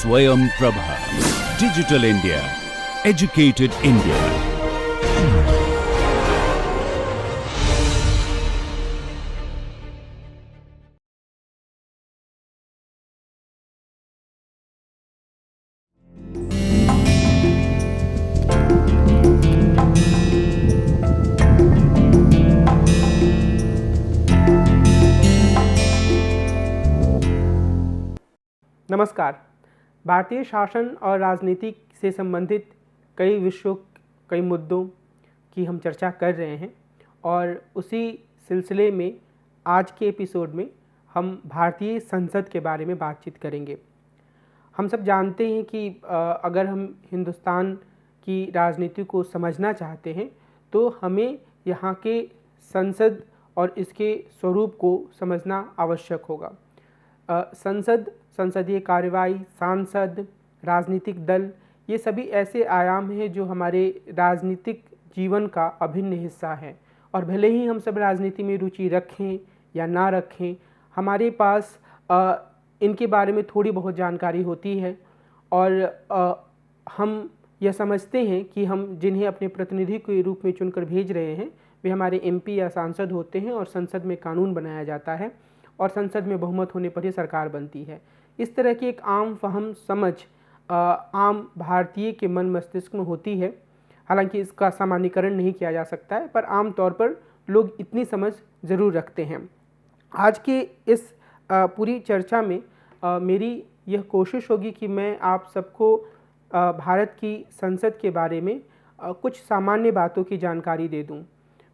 Swayam Prabha. Digital India. Educated India. नमस्कार। भारतीय शासन और राजनीति से संबंधित कई विषयों, कई मुद्दों की हम चर्चा कर रहे हैं और उसी सिलसिले में आज के एपिसोड में हम भारतीय संसद के बारे में बातचीत करेंगे। हम सब जानते हैं कि अगर हम हिंदुस्तान की राजनीति को समझना चाहते हैं तो हमें यहाँ के संसद और इसके स्वरूप को समझना आवश्यक होगा। संसद, संसदीय कार्यवाही, सांसद, राजनीतिक दल, ये सभी ऐसे आयाम हैं जो हमारे राजनीतिक जीवन का अभिन्न हिस्सा है। और भले ही हम सब राजनीति में रुचि रखें या ना रखें, हमारे पास इनके बारे में थोड़ी बहुत जानकारी होती है और हम यह समझते हैं कि हम जिन्हें अपने प्रतिनिधि के रूप में चुनकर भेज रहे हैं वे हमारे एमपी या सांसद होते हैं और संसद में कानून बनाया जाता है और संसद में बहुमत होने पर ही सरकार बनती है। इस तरह की एक आम फहम समझ आम भारतीय के मन मस्तिष्क में होती है। हालांकि इसका सामान्यीकरण नहीं किया जा सकता है, पर आम तौर पर लोग इतनी समझ ज़रूर रखते हैं। आज के इस पूरी चर्चा में मेरी यह कोशिश होगी कि मैं आप सबको भारत की संसद के बारे में कुछ सामान्य बातों की जानकारी दे दूं।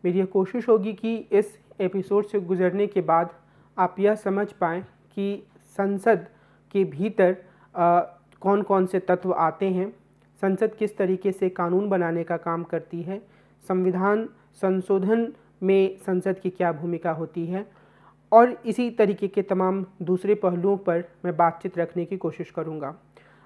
मेरी यह कोशिश होगी कि इस एपिसोड से गुजरने के बाद आप यह समझ पाएँ कि संसद के भीतर कौन कौन से तत्व आते हैं, संसद किस तरीके से कानून बनाने का काम करती है, संविधान संशोधन में संसद की क्या भूमिका होती है और इसी तरीके के तमाम दूसरे पहलुओं पर मैं बातचीत रखने की कोशिश करूँगा।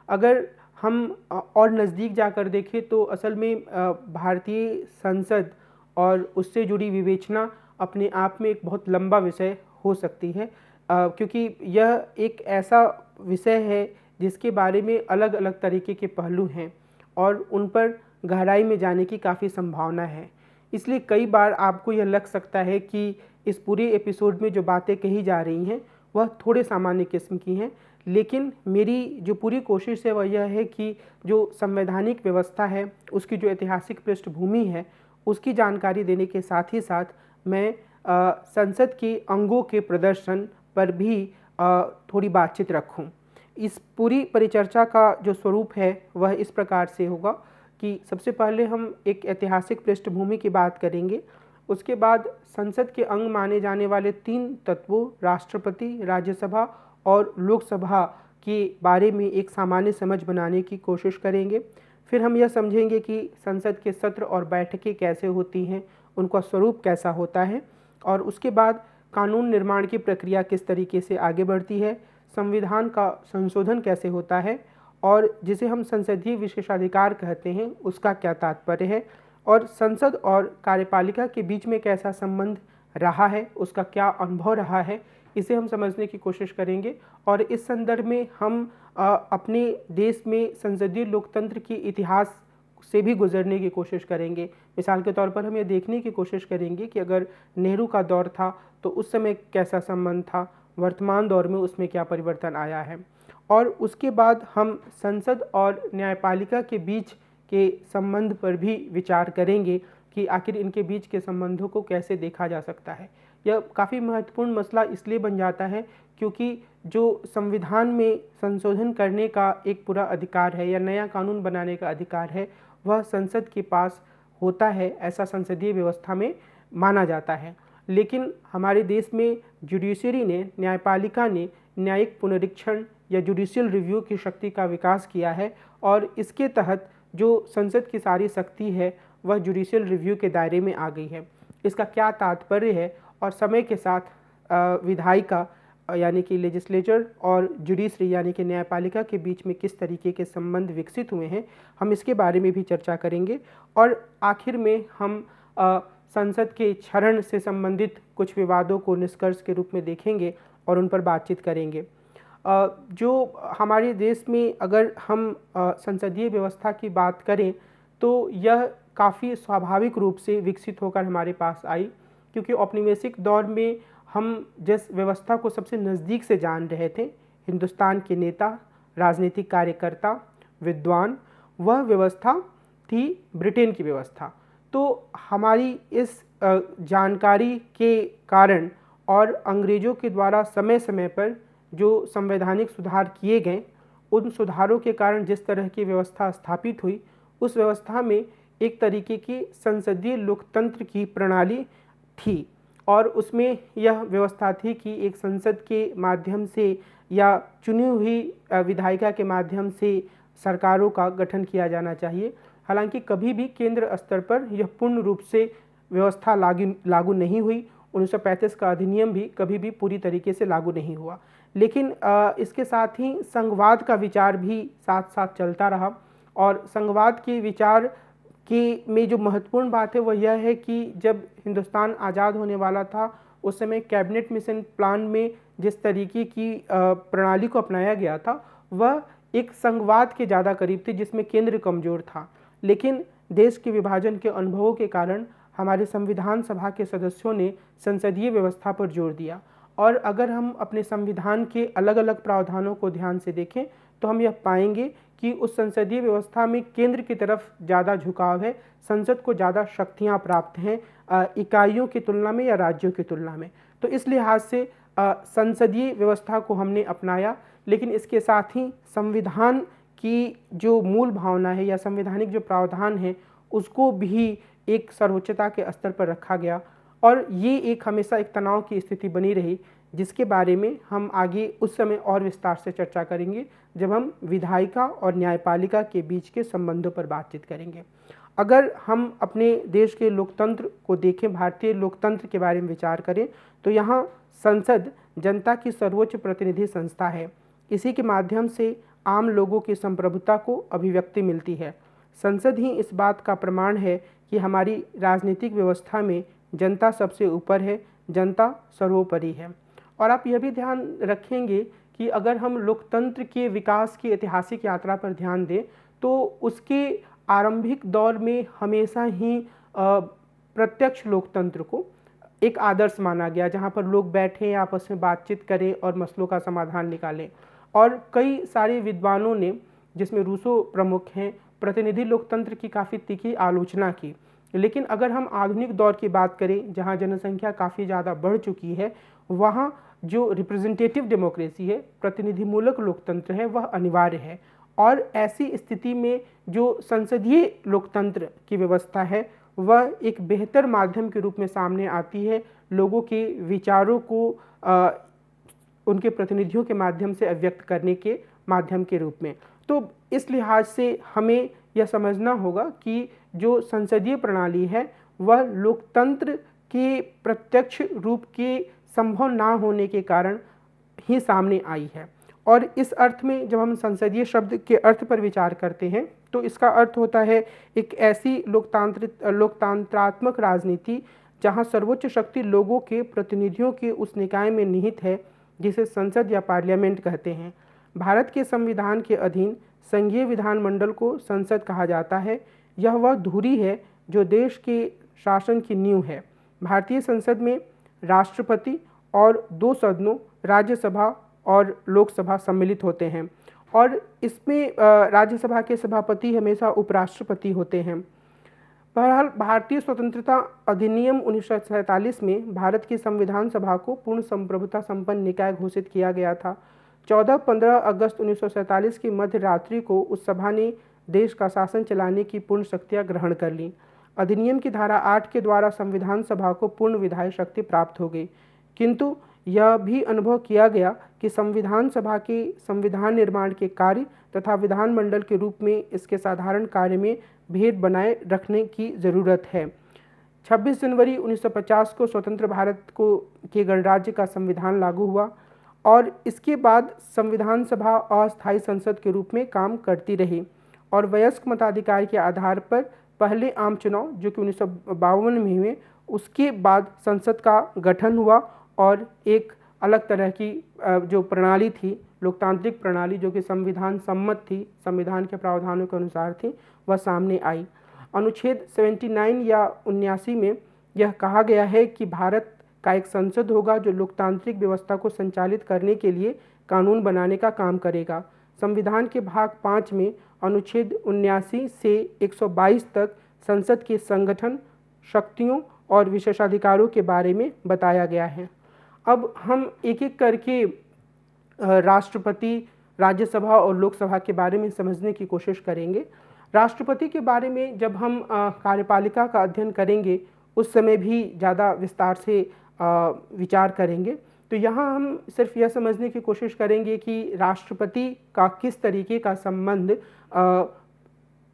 अगर हम और नज़दीक जाकर देखें तो असल में भारतीय संसद और उससे जुड़ी विवेचना अपने आप में एक बहुत लंबा विषय हो सकती है, क्योंकि यह एक ऐसा विषय है जिसके बारे में अलग अलग तरीके के पहलू हैं और उन पर गहराई में जाने की काफ़ी संभावना है। इसलिए कई बार आपको यह लग सकता है कि इस पूरे एपिसोड में जो बातें कही जा रही हैं वह थोड़े सामान्य किस्म की हैं, लेकिन मेरी जो पूरी कोशिश है वह यह है कि जो संवैधानिक व्यवस्था है, उसकी जो ऐतिहासिक पृष्ठभूमि है, उसकी जानकारी देने के साथ ही साथ मैं संसद के अंगों के प्रदर्शन पर भी थोड़ी बातचीत रखूं। इस पूरी परिचर्चा का जो स्वरूप है वह इस प्रकार से होगा कि सबसे पहले हम एक ऐतिहासिक पृष्ठभूमि की बात करेंगे, उसके बाद संसद के अंग माने जाने वाले 3 तत्वों राष्ट्रपति, राज्यसभा और लोकसभा के बारे में एक सामान्य समझ बनाने की कोशिश करेंगे। फिर हम यह समझेंगे कि संसद के सत्र और बैठकें कैसे होती हैं, उनका स्वरूप कैसा होता है और उसके बाद कानून निर्माण की प्रक्रिया किस तरीके से आगे बढ़ती है, संविधान का संशोधन कैसे होता है और जिसे हम संसदीय विशेषाधिकार कहते हैं उसका क्या तात्पर्य है और संसद और कार्यपालिका के बीच में कैसा संबंध रहा है, उसका क्या अनुभव रहा है, इसे हम समझने की कोशिश करेंगे। और इस संदर्भ में हम अपने देश में संसदीय लोकतंत्र के इतिहास से भी गुजरने की कोशिश करेंगे। मिसाल के तौर पर हम ये देखने की कोशिश करेंगे कि अगर नेहरू का दौर था तो उस समय कैसा संबंध था, वर्तमान दौर में उसमें क्या परिवर्तन आया है और उसके बाद हम संसद और न्यायपालिका के बीच के संबंध पर भी विचार करेंगे कि आखिर इनके बीच के संबंधों को कैसे देखा जा सकता है। यह काफ़ी महत्वपूर्ण मसला इसलिए बन जाता है क्योंकि जो संविधान में संशोधन करने का एक पूरा अधिकार है या नया कानून बनाने का अधिकार है वह संसद के पास होता है, ऐसा संसदीय व्यवस्था में माना जाता है। लेकिन हमारे देश में जुडिशरी ने, न्यायपालिका ने न्यायिक पुनरीक्षण या जुडिशियल रिव्यू की शक्ति का विकास किया है और इसके तहत जो संसद की सारी शक्ति है वह जुडिशियल रिव्यू के दायरे में आ गई है। इसका क्या तात्पर्य है और समय के साथ विधायिका यानी कि लेजिस्लेचर और जुडिशरी यानी कि न्यायपालिका के बीच में किस तरीके के संबंध विकसित हुए हैं, हम इसके बारे में भी चर्चा करेंगे और आखिर में हम संसद के क्षरण से संबंधित कुछ विवादों को निष्कर्ष के रूप में देखेंगे और उन पर बातचीत करेंगे। जो हमारे देश में अगर हम संसदीय व्यवस्था की बात करें तो यह काफ़ी स्वाभाविक रूप से विकसित होकर हमारे पास आई, क्योंकि औपनिवेशिक दौर में हम जिस व्यवस्था को सबसे नज़दीक से जान रहे थे, हिंदुस्तान के नेता, राजनीतिक कार्यकर्ता, विद्वान, वह व्यवस्था थी ब्रिटेन की व्यवस्था। तो हमारी इस जानकारी के कारण और अंग्रेज़ों के द्वारा समय समय पर जो संवैधानिक सुधार किए गए, उन सुधारों के कारण जिस तरह की व्यवस्था स्थापित हुई, उस व्यवस्था में एक तरीके की संसदीय लोकतंत्र की प्रणाली थी और उसमें यह व्यवस्था थी कि एक संसद के माध्यम से या चुनी हुई विधायिका के माध्यम से सरकारों का गठन किया जाना चाहिए। हालांकि कभी भी केंद्र स्तर पर यह पूर्ण रूप से व्यवस्था लागू नहीं हुई। 1935 का अधिनियम भी कभी भी पूरी तरीके से लागू नहीं हुआ, लेकिन इसके साथ ही संघवाद का विचार भी साथ साथ चलता रहा। और संघवाद के विचार की में जो महत्वपूर्ण बात है वह यह है कि जब हिंदुस्तान आज़ाद होने वाला था, उस समय कैबिनेट मिशन प्लान में जिस तरीके की प्रणाली को अपनाया गया था वह एक संघवाद के ज़्यादा करीब थी, जिसमें केंद्र कमज़ोर था। लेकिन देश के विभाजन के अनुभवों के कारण हमारे संविधान सभा के सदस्यों ने संसदीय व्यवस्था पर जोर दिया। और अगर हम अपने संविधान के अलग अलग प्रावधानों को ध्यान से देखें तो हम यह पाएंगे कि उस संसदीय व्यवस्था में केंद्र की तरफ ज़्यादा झुकाव है, संसद को ज़्यादा शक्तियाँ प्राप्त हैं इकाइयों की तुलना में या राज्यों की तुलना में। तो इस लिहाज से संसदीय व्यवस्था को हमने अपनाया, लेकिन इसके साथ ही संविधान की जो मूल भावना है या संवैधानिक जो प्रावधान है उसको भी एक सर्वोच्चता के स्तर पर रखा गया। और ये एक हमेशा एक तनाव की स्थिति बनी रही, जिसके बारे में हम आगे उस समय और विस्तार से चर्चा करेंगे जब हम विधायिका और न्यायपालिका के बीच के संबंधों पर बातचीत करेंगे। अगर हम अपने देश के लोकतंत्र को देखें, भारतीय लोकतंत्र के बारे में विचार करें, तो यहाँ संसद जनता की सर्वोच्च प्रतिनिधि संस्था है। इसी के माध्यम से आम लोगों की संप्रभुता को अभिव्यक्ति मिलती है। संसद ही इस बात का प्रमाण है कि हमारी राजनीतिक व्यवस्था में जनता सबसे ऊपर है, जनता सर्वोपरि है। और आप यह भी ध्यान रखेंगे कि अगर हम लोकतंत्र के विकास की ऐतिहासिक यात्रा पर ध्यान दें तो उसके आरंभिक दौर में हमेशा ही प्रत्यक्ष लोकतंत्र को एक आदर्श माना गया, जहाँ पर लोग बैठें, आपस में बातचीत करें और मसलों का समाधान निकालें। और कई सारे विद्वानों ने, जिसमें रूसो प्रमुख हैं, प्रतिनिधि लोकतंत्र की काफ़ी तीखी आलोचना की। लेकिन अगर हम आधुनिक दौर की बात करें, जहां जनसंख्या काफ़ी ज़्यादा बढ़ चुकी है, वहां जो रिप्रेजेंटेटिव डेमोक्रेसी है, प्रतिनिधिमूलक लोकतंत्र है, वह अनिवार्य है। और ऐसी स्थिति में जो संसदीय लोकतंत्र की व्यवस्था है वह एक बेहतर माध्यम के रूप में सामने आती है, लोगों के विचारों को उनके प्रतिनिधियों के माध्यम से अभिव्यक्त करने के माध्यम के रूप में। तो इस लिहाज से हमें यह समझना होगा कि जो संसदीय प्रणाली है वह लोकतंत्र के प्रत्यक्ष रूप के संभव ना होने के कारण ही सामने आई है। और इस अर्थ में जब हम संसदीय शब्द के अर्थ पर विचार करते हैं तो इसका अर्थ होता है एक ऐसी लोकतंत्रात्मक राजनीति जहां सर्वोच्च शक्ति लोगों के प्रतिनिधियों के उस निकाय में निहित है जिसे संसद या पार्लियामेंट कहते हैं। भारत के संविधान के अधीन संघीय विधानमंडल को संसद कहा जाता है। यह वह धुरी है जो देश के शासन की नींव है। भारतीय संसद में राष्ट्रपति और 2 सदनों राज्यसभा और लोकसभा सम्मिलित होते हैं और इसमें राज्यसभा के सभापति हमेशा उपराष्ट्रपति होते हैं। बहरहाल भारतीय स्वतंत्रता अधिनियम 1947 में भारत की संविधान सभा को पूर्ण संप्रभुता संपन्न निकाय घोषित किया गया था। 14-15 अगस्त 1947 की मध्य रात्रि को उस सभा ने देश का शासन चलाने की पूर्ण शक्तियाँ ग्रहण कर लीं। अधिनियम की धारा 8 के द्वारा संविधान सभा को पूर्ण विधायी शक्ति प्राप्त हो गई, किंतु यह भी अनुभव किया गया कि संविधान सभा के संविधान निर्माण के कार्य तथा विधानमंडल के रूप में इसके साधारण कार्य में भेद बनाए रखने की ज़रूरत है। 26 जनवरी 1950 को स्वतंत्र भारत के गणराज्य का संविधान लागू हुआ और इसके बाद संविधान सभा अस्थायी संसद के रूप में काम करती रही और वयस्क मताधिकार के आधार पर पहले आम चुनाव जो कि 1952 में हुए, उसके बाद संसद का गठन हुआ और एक अलग तरह की जो प्रणाली थी, लोकतांत्रिक प्रणाली जो कि संविधान सम्मत थी, संविधान के प्रावधानों के अनुसार थी, वह सामने आई। अनुच्छेद 79 या 79 में यह कहा गया है कि भारत का एक संसद होगा जो लोकतांत्रिक व्यवस्था को संचालित करने के लिए कानून बनाने का काम करेगा। संविधान के भाग 5 में अनुच्छेद 79 से 122 तक संसद के संगठन, शक्तियों और विशेषाधिकारों के बारे में बताया गया है। अब हम एक एक करके राष्ट्रपति, राज्यसभा और लोकसभा के बारे में समझने की कोशिश करेंगे। राष्ट्रपति के बारे में जब हम कार्यपालिका का अध्ययन करेंगे उस समय भी ज़्यादा विस्तार से विचार करेंगे। तो यहाँ हम सिर्फ यह समझने की कोशिश करेंगे कि राष्ट्रपति का किस तरीके का संबंध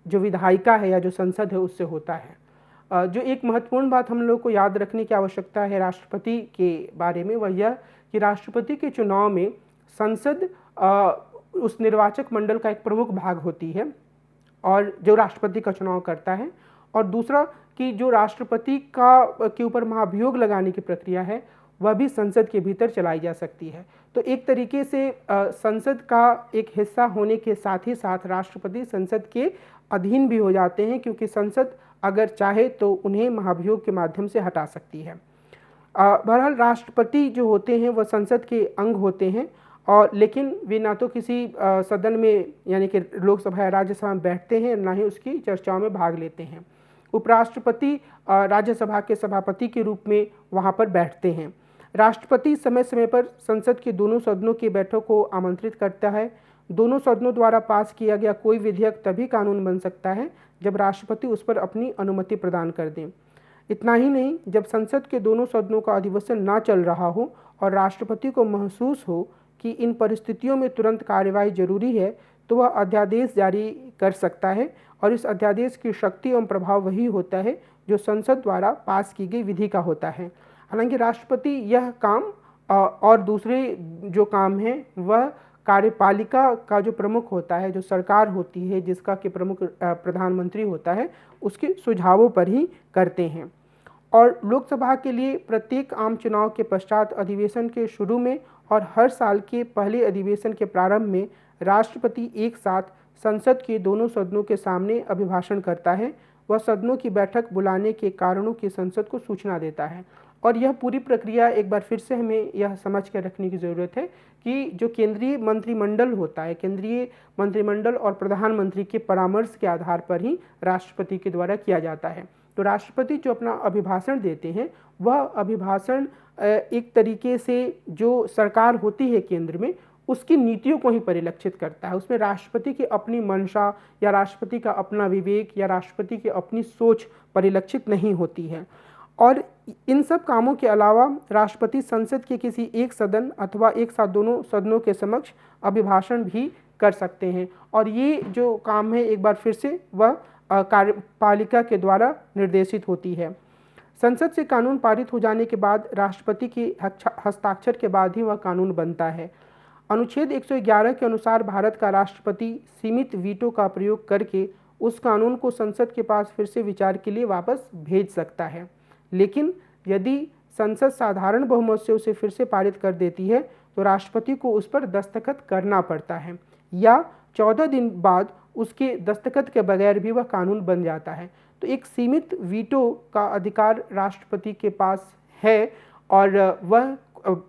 जो विधायिका है या जो संसद है उससे होता है। जो एक महत्वपूर्ण बात हम लोग को याद रखने की आवश्यकता है राष्ट्रपति के बारे में, वह यह कि राष्ट्रपति के चुनाव में संसद उस निर्वाचक मंडल का एक प्रमुख भाग होती है और जो राष्ट्रपति का चुनाव करता है। और दूसरा कि जो राष्ट्रपति के ऊपर महाभियोग लगाने की प्रक्रिया है वह भी संसद के भीतर चलाई जा सकती है। तो एक तरीके से संसद का एक हिस्सा होने के साथ ही साथ राष्ट्रपति संसद के अधीन भी हो जाते हैं, क्योंकि संसद अगर चाहे तो उन्हें महाभियोग के माध्यम से हटा सकती है। बहरहाल राष्ट्रपति जो होते हैं वह संसद के अंग होते हैं, और लेकिन वे ना तो किसी सदन में यानी कि लोकसभा या राज्यसभा में बैठते हैं, ना ही उसकी चर्चाओं में भाग लेते हैं। उपराष्ट्रपति राज्यसभा के सभापति के रूप में वहाँ पर बैठते हैं। राष्ट्रपति समय समय पर संसद के दोनों सदनों की बैठक को आमंत्रित करता है। दोनों सदनों द्वारा पास किया गया कोई विधेयक तभी कानून बन सकता है जब राष्ट्रपति उस पर अपनी अनुमति प्रदान कर दें। इतना ही नहीं, जब संसद के दोनों सदनों का अधिवेशन ना चल रहा हो और राष्ट्रपति को महसूस हो कि इन परिस्थितियों में तुरंत कार्यवाही जरूरी है, तो वह अध्यादेश जारी कर सकता है, और इस अध्यादेश की शक्ति एवं प्रभाव वही होता है जो संसद द्वारा पास की गई विधि का होता है। हालांकि राष्ट्रपति यह काम और दूसरे जो काम हैं वह कार्यपालिका का जो प्रमुख होता है, जो सरकार होती है जिसका कि प्रमुख प्रधानमंत्री होता है, उसके सुझावों पर ही करते हैं। और लोकसभा के लिए प्रत्येक आम चुनाव के पश्चात अधिवेशन के शुरू में और हर साल के पहले अधिवेशन के प्रारंभ में राष्ट्रपति एक साथ संसद के दोनों सदनों के सामने अभिभाषण करता है। वह सदनों की बैठक बुलाने के कारणों की संसद को सूचना देता है। और यह पूरी प्रक्रिया एक बार फिर से हमें यह समझ कर रखने की ज़रूरत है कि जो केंद्रीय मंत्रिमंडल होता है, केंद्रीय मंत्रिमंडल और प्रधानमंत्री के परामर्श के आधार पर ही राष्ट्रपति के द्वारा किया जाता है। तो राष्ट्रपति जो अपना अभिभाषण देते हैं वह अभिभाषण एक तरीके से जो सरकार होती है केंद्र में उसकी नीतियों को ही परिलक्षित करता है। उसमें राष्ट्रपति की अपनी मंशा या राष्ट्रपति का अपना विवेक या राष्ट्रपति की अपनी सोच परिलक्षित नहीं होती है। और इन सब कामों के अलावा राष्ट्रपति संसद के किसी एक सदन अथवा एक साथ दोनों सदनों के समक्ष अभिभाषण भी कर सकते हैं। और ये जो काम है एक बार फिर से वह कार्यपालिका के द्वारा निर्देशित होती है। संसद से कानून पारित हो जाने के बाद राष्ट्रपति के हस्ताक्षर के बाद ही वह कानून बनता है। अनुच्छेद 111 के अनुसार भारत का राष्ट्रपति सीमित वीटो का प्रयोग करके उस कानून को संसद के पास फिर से विचार के लिए वापस भेज सकता है। लेकिन यदि संसद साधारण बहुमत से उसे फिर से पारित कर देती है तो राष्ट्रपति को उस पर दस्तखत करना पड़ता है, या 14 दिन बाद उसके दस्तखत के बगैर भी वह कानून बन जाता है। तो एक सीमित वीटो का अधिकार राष्ट्रपति के पास है और वह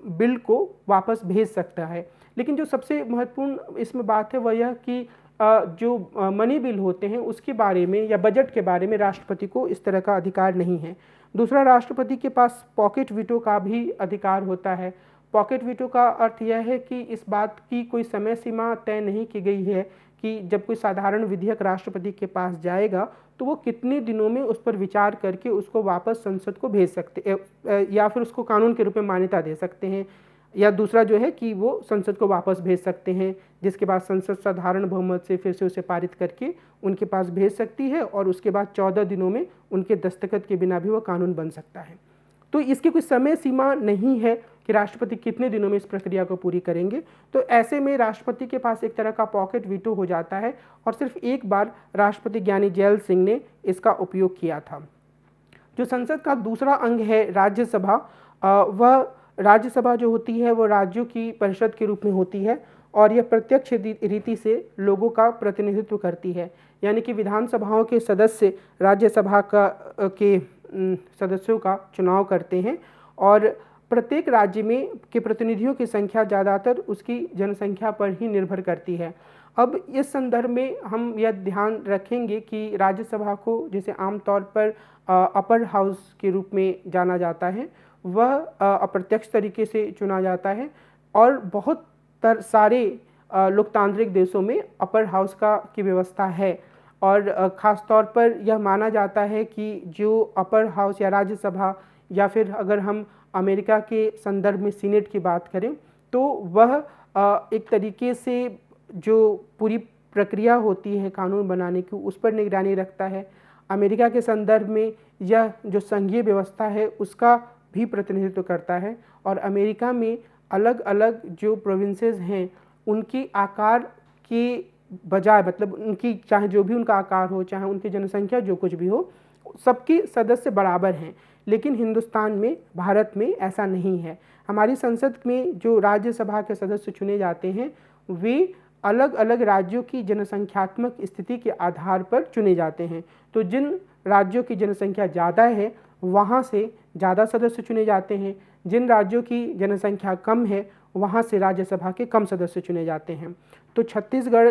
बिल को वापस भेज सकता है। लेकिन जो सबसे महत्वपूर्ण इसमें बात है वह यह कि जो मनी बिल होते हैं उसके बारे में या बजट के बारे में राष्ट्रपति को इस तरह का अधिकार नहीं है। दूसरा, राष्ट्रपति के पास पॉकेट वीटो का भी अधिकार होता है। पॉकेट वीटो का अर्थ यह है कि इस बात की कोई समय सीमा तय नहीं की गई है कि जब कोई साधारण विधेयक राष्ट्रपति के पास जाएगा तो वो कितने दिनों में उस पर विचार करके उसको वापस संसद को भेज सकते या फिर उसको कानून के रूप में मान्यता दे सकते हैं, या दूसरा जो है कि वो संसद को वापस भेज सकते हैं, जिसके बाद संसद साधारण बहुमत से फिर से उसे पारित करके उनके पास भेज सकती है और उसके बाद 14 दिनों में उनके दस्तखत के बिना भी वह कानून बन सकता है। तो इसकी कोई समय सीमा नहीं है कि राष्ट्रपति कितने दिनों में इस प्रक्रिया को पूरी करेंगे। तो ऐसे में राष्ट्रपति के पास एक तरह का पॉकेट वीटो हो जाता है और सिर्फ एक बार राष्ट्रपति ज्ञानी जैल सिंह ने इसका उपयोग किया था। जो संसद का दूसरा अंग है राज्यसभा, वह राज्यसभा जो होती है वो राज्यों की परिषद के रूप में होती है और यह प्रत्यक्ष रीति से लोगों का प्रतिनिधित्व करती है। यानी कि विधानसभाओं के सदस्य राज्यसभा के सदस्यों का चुनाव करते हैं और प्रत्येक राज्य में के प्रतिनिधियों की संख्या ज़्यादातर उसकी जनसंख्या पर ही निर्भर करती है। अब इस संदर्भ में हम यह ध्यान रखेंगे कि राज्यसभा को जिसे आमतौर पर अपर हाउस के रूप में जाना जाता है, वह अप्रत्यक्ष तरीके से चुना जाता है और बहुत सारे लोकतांत्रिक देशों में अपर हाउस की व्यवस्था है और ख़ास तौर पर यह माना जाता है कि जो अपर हाउस या राज्यसभा या फिर अगर हम अमेरिका के संदर्भ में सीनेट की बात करें तो वह एक तरीके से जो पूरी प्रक्रिया होती है कानून बनाने की उस पर निगरानी रखता है। अमेरिका के संदर्भ में यह जो संघीय व्यवस्था है उसका भी प्रतिनिधित्व करता है और अमेरिका में अलग अलग जो प्रोविंसेस हैं उनकी आकार के बजाय, मतलब उनकी चाहे जो भी उनका आकार हो, चाहे उनकी जनसंख्या जो कुछ भी हो, सबके सदस्य बराबर हैं। लेकिन हिंदुस्तान में, भारत में ऐसा नहीं है। हमारी संसद में जो राज्यसभा के सदस्य चुने जाते हैं वे अलग अलग राज्यों की जनसंख्यात्मक स्थिति के आधार पर चुने जाते हैं। तो जिन राज्यों की जनसंख्या ज़्यादा है वहाँ से ज़्यादा सदस्य चुने जाते हैं, जिन राज्यों की जनसंख्या कम है वहाँ से राज्यसभा के कम सदस्य चुने जाते हैं। तो छत्तीसगढ़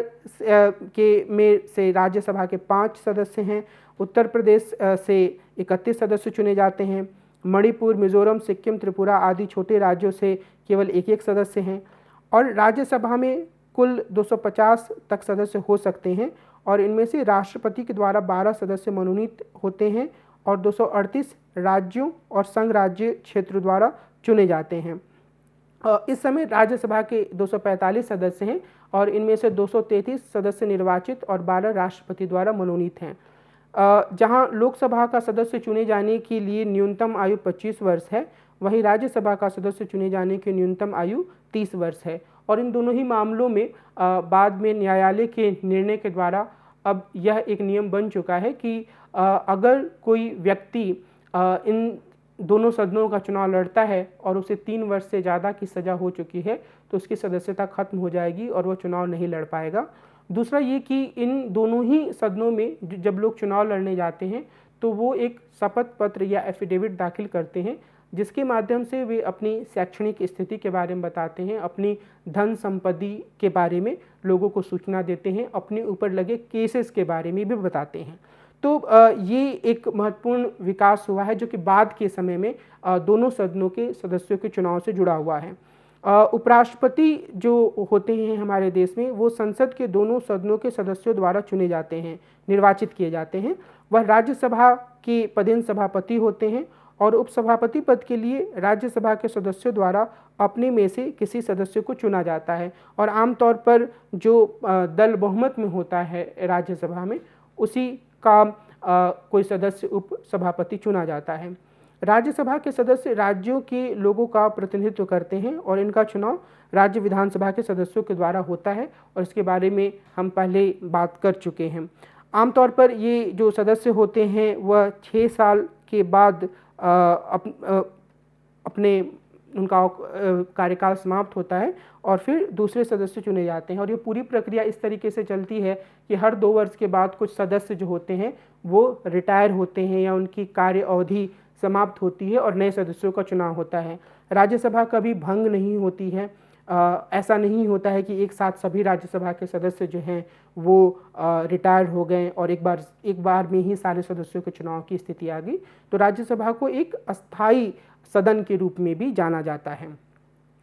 में से राज्यसभा के 5 सदस्य हैं, उत्तर प्रदेश से 31 सदस्य चुने जाते हैं, मणिपुर, मिजोरम, सिक्किम, त्रिपुरा आदि छोटे राज्यों से केवल एक सदस्य हैं और राज्यसभा में कुल 250 तक सदस्य हो सकते हैं और इनमें से राष्ट्रपति के द्वारा 12 सदस्य मनोनीत होते हैं और 238 राज्यों और संघ राज्य क्षेत्र द्वारा चुने जाते हैं। इस समय राज्यसभा के 245 सदस्य हैं और इनमें से 233 सदस्य निर्वाचित और 12 राष्ट्रपति द्वारा मनोनीत हैं। जहां लोकसभा का सदस्य चुने जाने के लिए न्यूनतम आयु 25 वर्ष है, वहीं राज्यसभा का सदस्य चुने जाने की न्यूनतम आयु 30 वर्ष है और इन दोनों ही मामलों में बाद में न्यायालय के निर्णय के द्वारा अब यह एक नियम बन चुका है कि अगर कोई व्यक्ति इन दोनों सदनों का चुनाव लड़ता है और उसे 3 वर्ष से ज़्यादा की सज़ा हो चुकी है तो उसकी सदस्यता खत्म हो जाएगी और वह चुनाव नहीं लड़ पाएगा। दूसरा ये कि इन दोनों ही सदनों में जब लोग चुनाव लड़ने जाते हैं तो वो एक शपथ पत्र या एफिडेविट दाखिल करते हैं जिसके माध्यम से वे अपनी शैक्षणिक स्थिति के बारे में बताते हैं, अपनी धन संपत्ति के बारे में लोगों को सूचना देते हैं, अपने ऊपर लगे केसेस के बारे में भी बताते हैं। तो ये एक महत्वपूर्ण विकास हुआ है जो कि बाद के समय में दोनों सदनों के सदस्यों के चुनाव से जुड़ा हुआ है। उपराष्ट्रपति जो होते हैं हमारे देश में वो संसद के दोनों सदनों के सदस्यों द्वारा चुने जाते हैं, निर्वाचित किए जाते हैं। वह राज्यसभा के पदेन सभापति होते हैं और उपसभापति पद के लिए राज्यसभा के सदस्यों द्वारा अपने में से किसी सदस्य को चुना जाता है और आमतौर पर जो दल बहुमत में होता है राज्यसभा में उसी का कोई सदस्य उपसभापति चुना जाता है। राज्यसभा के सदस्य राज्यों के लोगों का प्रतिनिधित्व करते हैं और इनका चुनाव राज्य विधानसभा के सदस्यों के द्वारा होता है और इसके बारे में हम पहले बात कर चुके हैं। आमतौर पर ये जो सदस्य होते हैं वह 6 साल के बाद अपने उनका कार्यकाल समाप्त होता है और फिर दूसरे सदस्य चुने जाते हैं और ये पूरी प्रक्रिया इस तरीके से चलती है कि हर 2 वर्ष के बाद कुछ सदस्य जो होते हैं वो रिटायर होते हैं या उनकी कार्य अवधि समाप्त होती है और नए सदस्यों का चुनाव होता है। राज्यसभा कभी भंग नहीं होती है। ऐसा नहीं होता है कि एक साथ सभी राज्यसभा के सदस्य जो हैं वो रिटायर हो गए और एक बार में ही सारे सदस्यों के चुनाव की स्थिति आ गई। तो राज्यसभा को एक अस्थायी सदन के रूप में भी जाना जाता है।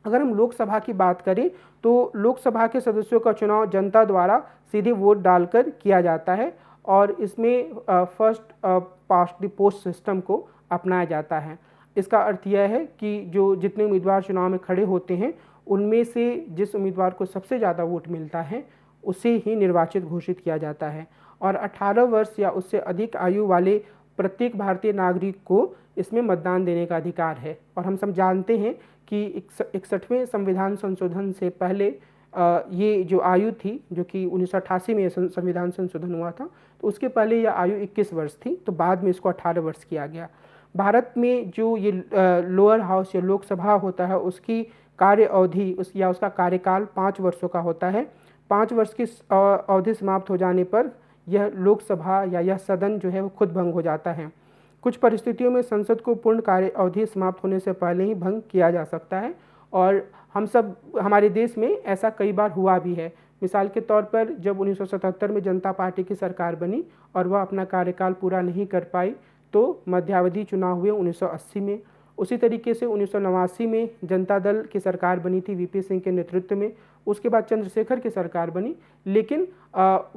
अगर हम लोकसभा की बात करें तो लोकसभा के सदस्यों का चुनाव जनता द्वारा सीधे वोट डालकर किया जाता है और इसमें first past the post system को अपनाया जाता है। इसका अर्थ यह है कि जो जितने उम्मीदवार चुनाव में खड़े होते हैं उनमें से जिस उम्मीदवार को सबसे ज़्यादा वोट मिलता है उसे ही निर्वाचित घोषित किया जाता है और 18 वर्ष या उससे अधिक आयु वाले प्रत्येक भारतीय नागरिक को इसमें मतदान देने का अधिकार है। और हम सब जानते हैं कि 61वें संविधान संशोधन से पहले ये जो आयु थी जो कि 1988 में संविधान संशोधन हुआ था तो उसके पहले यह आयु 21 वर्ष थी, तो बाद में इसको 18 वर्ष किया गया। भारत में जो ये लोअर हाउस या लोकसभा होता है उसकी कार्य अवधि या उसका कार्यकाल 5 वर्षों का होता है। 5 वर्ष की अवधि समाप्त हो जाने पर यह लोकसभा या यह सदन जो है वो खुद भंग हो जाता है। कुछ परिस्थितियों में संसद को पूर्ण कार्य अवधि समाप्त होने से पहले ही भंग किया जा सकता है और हमारे देश में ऐसा कई बार हुआ भी है। मिसाल के तौर पर जब 1977 में जनता पार्टी की सरकार बनी और वह अपना कार्यकाल पूरा नहीं कर पाई तो मध्यावधि चुनाव हुए 1980 में। उसी तरीके से 1989 में जनता दल की सरकार बनी थी वीपी सिंह के नेतृत्व में, उसके बाद चंद्रशेखर की सरकार बनी। लेकिन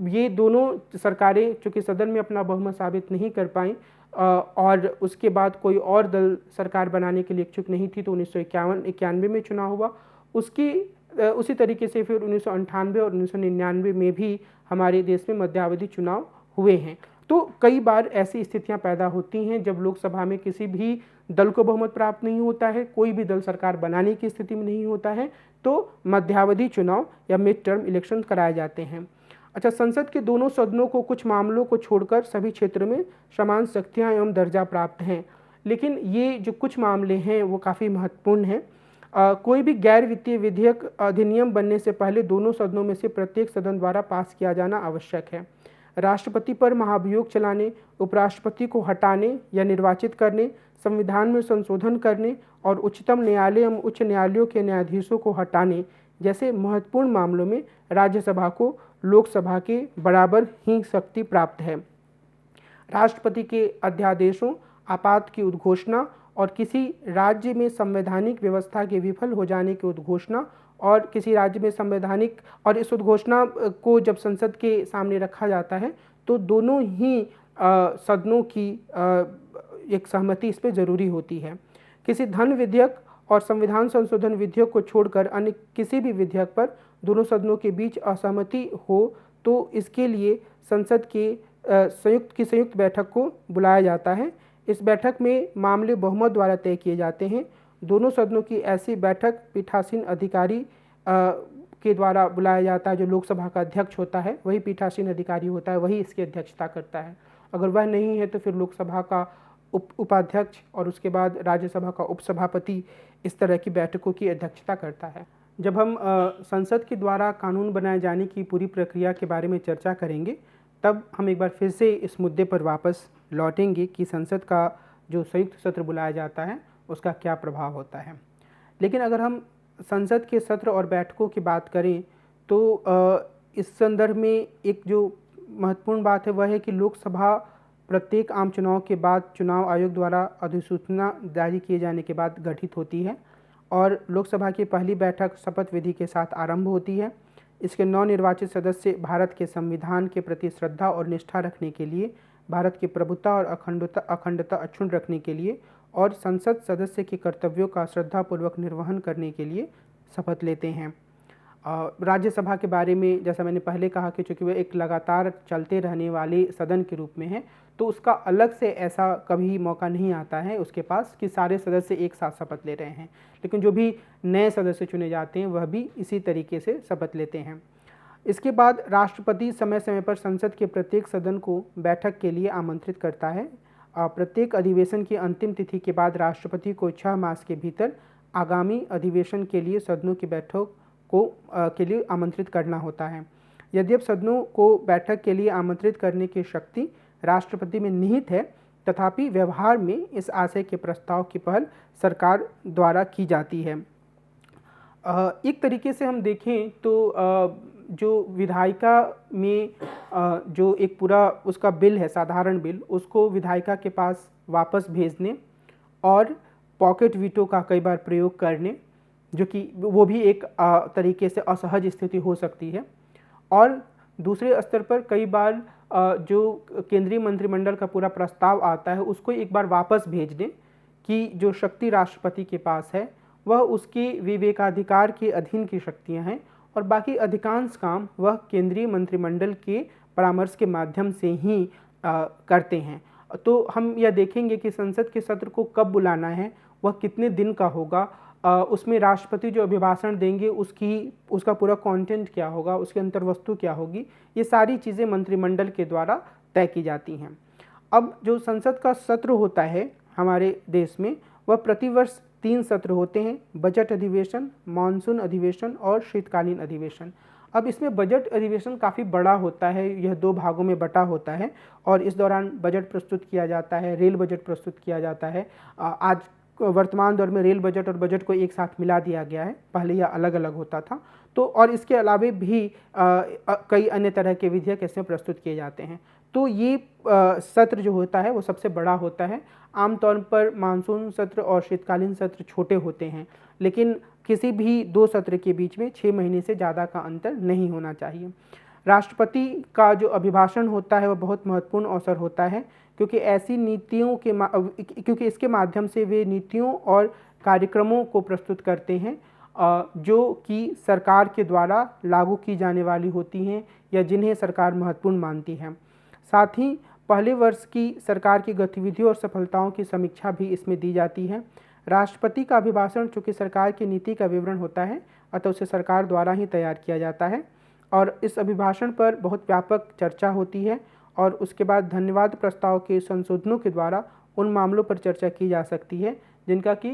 ये दोनों सरकारें चूँकि सदन में अपना बहुमत साबित नहीं कर पाईं और उसके बाद कोई और दल सरकार बनाने के लिए इच्छुक नहीं थी तो 1991 में चुनाव हुआ। उसी तरीके से फिर 1998 और 1999 में भी हमारे देश में मध्यावधि चुनाव हुए हैं। तो कई बार ऐसी स्थितियां पैदा होती हैं जब लोकसभा में किसी भी दल को बहुमत प्राप्त नहीं होता है, कोई भी दल सरकार बनाने की स्थिति में नहीं होता है, तो मध्यावधि चुनाव या मिड टर्म इलेक्शन कराए जाते हैं। अच्छा, संसद के दोनों सदनों को कुछ मामलों को छोड़कर सभी क्षेत्र में समान शक्तियाँ एवं दर्जा प्राप्त हैं, लेकिन ये जो कुछ मामले हैं वो काफ़ी महत्वपूर्ण हैं। कोई भी गैर वित्तीय विधेयक अधिनियम बनने से पहले दोनों सदनों में से प्रत्येक सदन द्वारा पास किया जाना आवश्यक है। राष्ट्रपति पर महाभियोग चलाने, उपराष्ट्रपति को हटाने या निर्वाचित करने, संविधान में संशोधन करने और उच्चतम न्यायालय एवं उच्च न्यायालयों के न्यायाधीशों को हटाने जैसे महत्वपूर्ण मामलों में राज्यसभा को लोकसभा के बराबर ही शक्ति प्राप्त है। राष्ट्रपति के अध्यादेशों, आपात की उद्घोषणा और किसी राज्य में संवैधानिक व्यवस्था के विफल हो जाने की उद्घोषणा और किसी राज्य में संवैधानिक और इस उद्घोषणा को जब संसद के सामने रखा जाता है तो दोनों ही सदनों की एक सहमति इस पर जरूरी होती है। किसी धन विधेयक और संविधान संशोधन विधेयक को छोड़कर अन्य किसी भी विधेयक पर दोनों सदनों के बीच असहमति हो तो इसके लिए संसद के संयुक्त बैठक को बुलाया जाता है। इस बैठक में मामले बहुमत द्वारा तय किए जाते हैं। दोनों सदनों की ऐसी बैठक पीठासीन अधिकारी के द्वारा बुलाया जाता है। जो लोकसभा का अध्यक्ष होता है वही पीठासीन अधिकारी होता है, वही इसकी अध्यक्षता करता है। अगर वह नहीं है तो फिर लोकसभा का उपाध्यक्ष और उसके बाद राज्यसभा का उपसभापति इस तरह की बैठकों की अध्यक्षता करता है। जब हम संसद के द्वारा कानून बनाए जाने की पूरी प्रक्रिया के बारे में चर्चा करेंगे तब हम एक बार फिर से इस मुद्दे पर वापस लौटेंगे कि संसद का जो संयुक्त सत्र बुलाया जाता है उसका क्या प्रभाव होता है। लेकिन अगर हम संसद के सत्र और बैठकों की बात करें तो इस संदर्भ में एक जो महत्वपूर्ण बात है वह है कि लोकसभा प्रत्येक आम चुनाव के बाद चुनाव आयोग द्वारा अधिसूचना जारी किए जाने के बाद गठित होती है और लोकसभा की पहली बैठक शपथ विधि के साथ आरंभ होती है। इसके नवनिर्वाचित सदस्य भारत के संविधान के प्रति श्रद्धा और निष्ठा रखने के लिए, भारत की प्रभुता और अखंडता अक्षुण्ण रखने के लिए और संसद सदस्य के कर्तव्यों का श्रद्धापूर्वक निर्वहन करने के लिए शपथ लेते हैं। राज्यसभा के बारे में जैसा मैंने पहले कहा कि चूँकि वह एक लगातार चलते रहने वाले सदन के रूप में है तो उसका अलग से ऐसा कभी मौका नहीं आता है उसके पास कि सारे सदस्य एक साथ शपथ ले रहे हैं, लेकिन जो भी नए सदस्य चुने जाते हैं वह भी इसी तरीके से शपथ लेते हैं। इसके बाद राष्ट्रपति समय समय पर संसद के प्रत्येक सदन को बैठक के लिए आमंत्रित करता है। प्रत्येक अधिवेशन की अंतिम तिथि के बाद राष्ट्रपति को 6 मास के भीतर आगामी अधिवेशन के लिए सदनों की बैठक के लिए आमंत्रित करना होता है। यद्यपि सदनों को बैठक के लिए आमंत्रित करने की शक्ति राष्ट्रपति में निहित है, तथापि व्यवहार में इस आशय के प्रस्ताव की पहल सरकार द्वारा की जाती है। एक तरीके से हम देखें तो जो विधायिका में जो एक पूरा उसका बिल है, साधारण बिल, उसको विधायिका के पास वापस भेजने और पॉकेट वीटो का कई बार प्रयोग करने, जो कि वो भी एक तरीके से असहज स्थिति हो सकती है। और दूसरे स्तर पर कई बार जो केंद्रीय मंत्रिमंडल का पूरा प्रस्ताव आता है उसको एक बार वापस भेज दें कि जो शक्ति राष्ट्रपति के पास है वह उसके विवेकाधिकार के अधीन की शक्तियां हैं और बाकी अधिकांश काम वह केंद्रीय मंत्रिमंडल के परामर्श के माध्यम से ही करते हैं। तो हम यह देखेंगे कि संसद के सत्र को कब बुलाना है, वह कितने दिन का होगा, उसमें राष्ट्रपति जो अभिभाषण देंगे उसका पूरा कंटेंट क्या होगा, उसकी अंतर्वस्तु क्या होगी, ये सारी चीज़ें मंत्रिमंडल के द्वारा तय की जाती हैं। अब जो संसद का सत्र होता है हमारे देश में वह प्रतिवर्ष 3 सत्र होते हैं, बजट अधिवेशन, मानसून अधिवेशन और शीतकालीन अधिवेशन। अब इसमें बजट अधिवेशन काफ़ी बड़ा होता है, यह 2 भागों में बटा होता है और इस दौरान बजट प्रस्तुत किया जाता है, रेल बजट प्रस्तुत किया जाता है। आज वर्तमान दौर में रेल बजट और बजट को एक साथ मिला दिया गया है, पहले यह अलग अलग होता था। तो और इसके अलावे भी कई अन्य तरह के विधेयक इसमें प्रस्तुत किए जाते हैं। तो ये सत्र जो होता है वो सबसे बड़ा होता है। आमतौर पर मानसून सत्र और शीतकालीन सत्र छोटे होते हैं, लेकिन किसी भी 2 सत्र के बीच में 6 महीने से ज़्यादा का अंतर नहीं होना चाहिए। राष्ट्रपति का जो अभिभाषण होता है वह बहुत महत्वपूर्ण अवसर होता है, क्योंकि ऐसी नीतियों के क्योंकि इसके माध्यम से वे नीतियों और कार्यक्रमों को प्रस्तुत करते हैं जो कि सरकार के द्वारा लागू की जाने वाली होती हैं या जिन्हें सरकार महत्वपूर्ण मानती है। साथ ही पहले वर्ष की सरकार की गतिविधियों और सफलताओं की समीक्षा भी इसमें दी जाती है। राष्ट्रपति का अभिभाषण चूँकि सरकार की नीति का विवरण होता है, अतः उसे सरकार द्वारा ही तैयार किया जाता है और इस अभिभाषण पर बहुत व्यापक चर्चा होती है और उसके बाद धन्यवाद प्रस्ताव के संशोधनों के द्वारा उन मामलों पर चर्चा की जा सकती है जिनका कि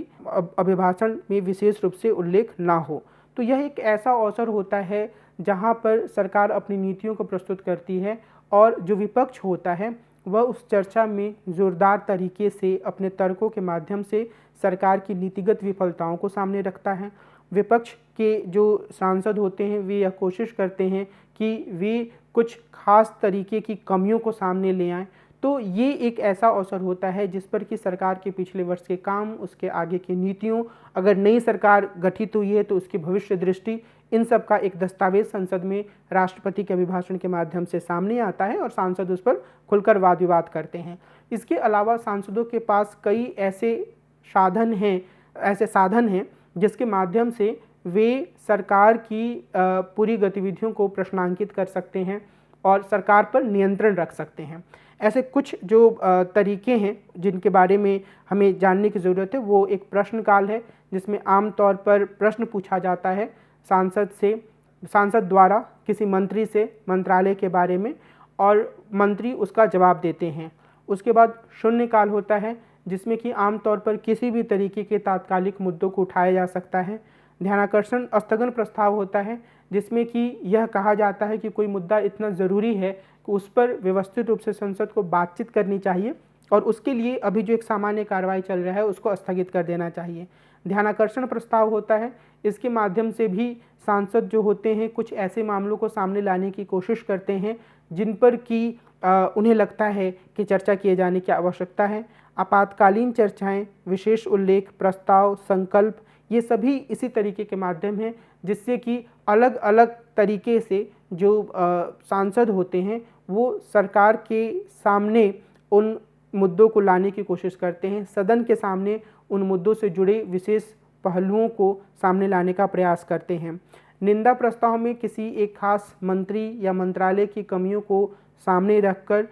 अभिभाषण में विशेष रूप से उल्लेख ना हो। तो यह एक ऐसा अवसर होता है जहां पर सरकार अपनी नीतियों को प्रस्तुत करती है और जो विपक्ष होता है वह उस चर्चा में ज़ोरदार तरीके से अपने तर्कों के माध्यम से सरकार की नीतिगत विफलताओं को सामने रखता है। विपक्ष के जो सांसद होते हैं वे यह कोशिश करते हैं कि वे कुछ खास तरीके की कमियों को सामने ले आएं। तो ये एक ऐसा अवसर होता है जिस पर कि सरकार के पिछले वर्ष के काम, उसके आगे की नीतियों, अगर नई सरकार गठित हुई है तो उसकी भविष्य दृष्टि, इन सब का एक दस्तावेज संसद में राष्ट्रपति के अभिभाषण के माध्यम से सामने आता है और सांसद उस पर खुलकर वाद विवाद करते हैं। इसके अलावा सांसदों के पास कई ऐसे साधन हैं जिसके माध्यम से वे सरकार की पूरी गतिविधियों को प्रश्नांकित कर सकते हैं और सरकार पर नियंत्रण रख सकते हैं। ऐसे कुछ जो तरीके हैं जिनके बारे में हमें जानने की ज़रूरत है, वो एक प्रश्नकाल है जिसमें आमतौर पर प्रश्न पूछा जाता है सांसद द्वारा किसी मंत्री से मंत्रालय के बारे में और मंत्री उसका जवाब देते हैं। उसके बाद शून्यकाल होता है जिसमें कि आमतौर पर किसी भी तरीके के तात्कालिक मुद्दों को उठाया जा सकता है। ध्यानाकर्षण स्थगन प्रस्ताव होता है जिसमें कि यह कहा जाता है कि कोई मुद्दा इतना ज़रूरी है कि उस पर व्यवस्थित रूप से संसद को बातचीत करनी चाहिए और उसके लिए अभी जो एक सामान्य कार्रवाई चल रहा है उसको स्थगित कर देना चाहिए। ध्यानाकर्षण प्रस्ताव होता है, इसके माध्यम से भी सांसद जो होते हैं कुछ ऐसे मामलों को सामने लाने की कोशिश करते हैं जिन पर कि उन्हें लगता है कि चर्चा किए जाने की आवश्यकता है। आपातकालीन चर्चाएं, विशेष उल्लेख, प्रस्ताव, संकल्प, ये सभी इसी तरीके के माध्यम हैं जिससे कि अलग अलग तरीके से जो सांसद होते हैं वो सरकार के सामने उन मुद्दों को लाने की कोशिश करते हैं, सदन के सामने उन मुद्दों से जुड़े विशेष पहलुओं को सामने लाने का प्रयास करते हैं। निंदा प्रस्ताव में किसी एक खास मंत्री या मंत्रालय की कमियों को सामने रखकर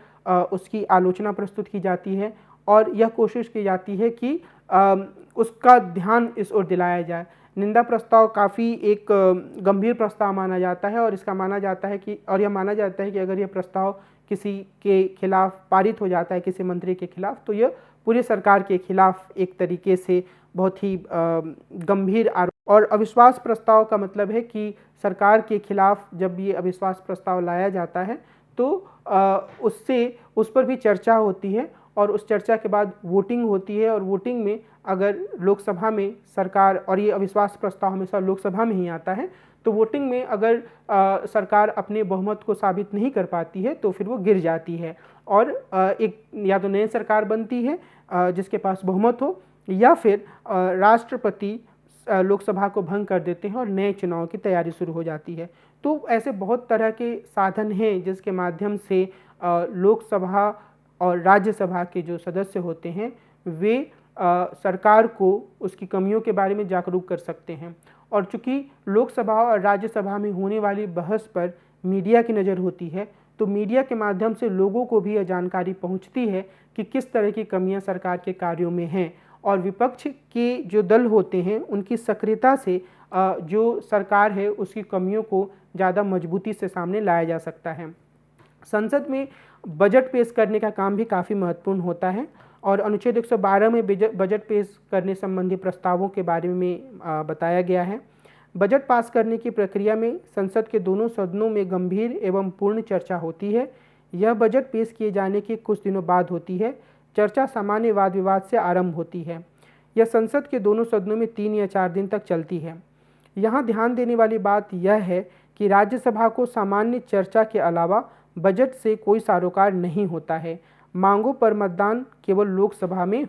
उसकी आलोचना प्रस्तुत की जाती है और यह कोशिश की जाती है कि उसका ध्यान इस ओर दिलाया जाए। निंदा प्रस्ताव काफ़ी एक गंभीर प्रस्ताव माना जाता है और इसका माना जाता है कि अगर यह प्रस्ताव किसी के खिलाफ पारित हो जाता है, किसी मंत्री के खिलाफ, तो यह पूरी सरकार के खिलाफ एक तरीके से बहुत ही गंभीर आरोप। और अविश्वास प्रस्ताव का मतलब है कि सरकार के खिलाफ जब ये अविश्वास प्रस्ताव लाया जाता है तो उस पर भी चर्चा होती है और उस चर्चा के बाद वोटिंग होती है और वोटिंग में अगर लोकसभा में सरकार, और ये अविश्वास प्रस्ताव हमेशा लोकसभा में ही आता है, तो वोटिंग में अगर सरकार अपने बहुमत को साबित नहीं कर पाती है तो फिर वो गिर जाती है और एक या तो नई सरकार बनती है जिसके पास बहुमत हो, या फिर राष्ट्रपति लोकसभा को भंग कर देते हैं और नए चुनाव की तैयारी शुरू हो जाती है। तो ऐसे बहुत तरह के साधन हैं जिसके माध्यम से लोकसभा और राज्यसभा के जो सदस्य होते हैं वे सरकार को उसकी कमियों के बारे में जागरूक कर सकते हैं। और चूँकि लोकसभा और राज्यसभा में होने वाली बहस पर मीडिया की नज़र होती है, तो मीडिया के माध्यम से लोगों को भी यह जानकारी पहुंचती है कि किस तरह की कमियां सरकार के कार्यों में हैं और विपक्ष के जो दल होते हैं उनकी सक्रियता से जो सरकार है उसकी कमियों को ज़्यादा मजबूती से सामने लाया जा सकता है। संसद में बजट पेश करने का काम भी काफ़ी महत्वपूर्ण होता है और अनुच्छेद 112 में बजट पेश करने संबंधी प्रस्तावों के बारे में बताया गया है। बजट पास करने की प्रक्रिया में संसद के दोनों सदनों में गंभीर एवं पूर्ण चर्चा होती है। यह बजट पेश किए जाने के कुछ दिनों बाद होती है। चर्चा सामान्य वाद विवाद से आरंभ होती है। यह संसद के दोनों सदनों में 3 या 4 दिन तक चलती है। यहाँ ध्यान देने वाली बात यह है कि राज्यसभा को सामान्य चर्चा के अलावा बजट से कोई सरोकार नहीं होता है। मांगों पर मतदान केवल लोकसभा में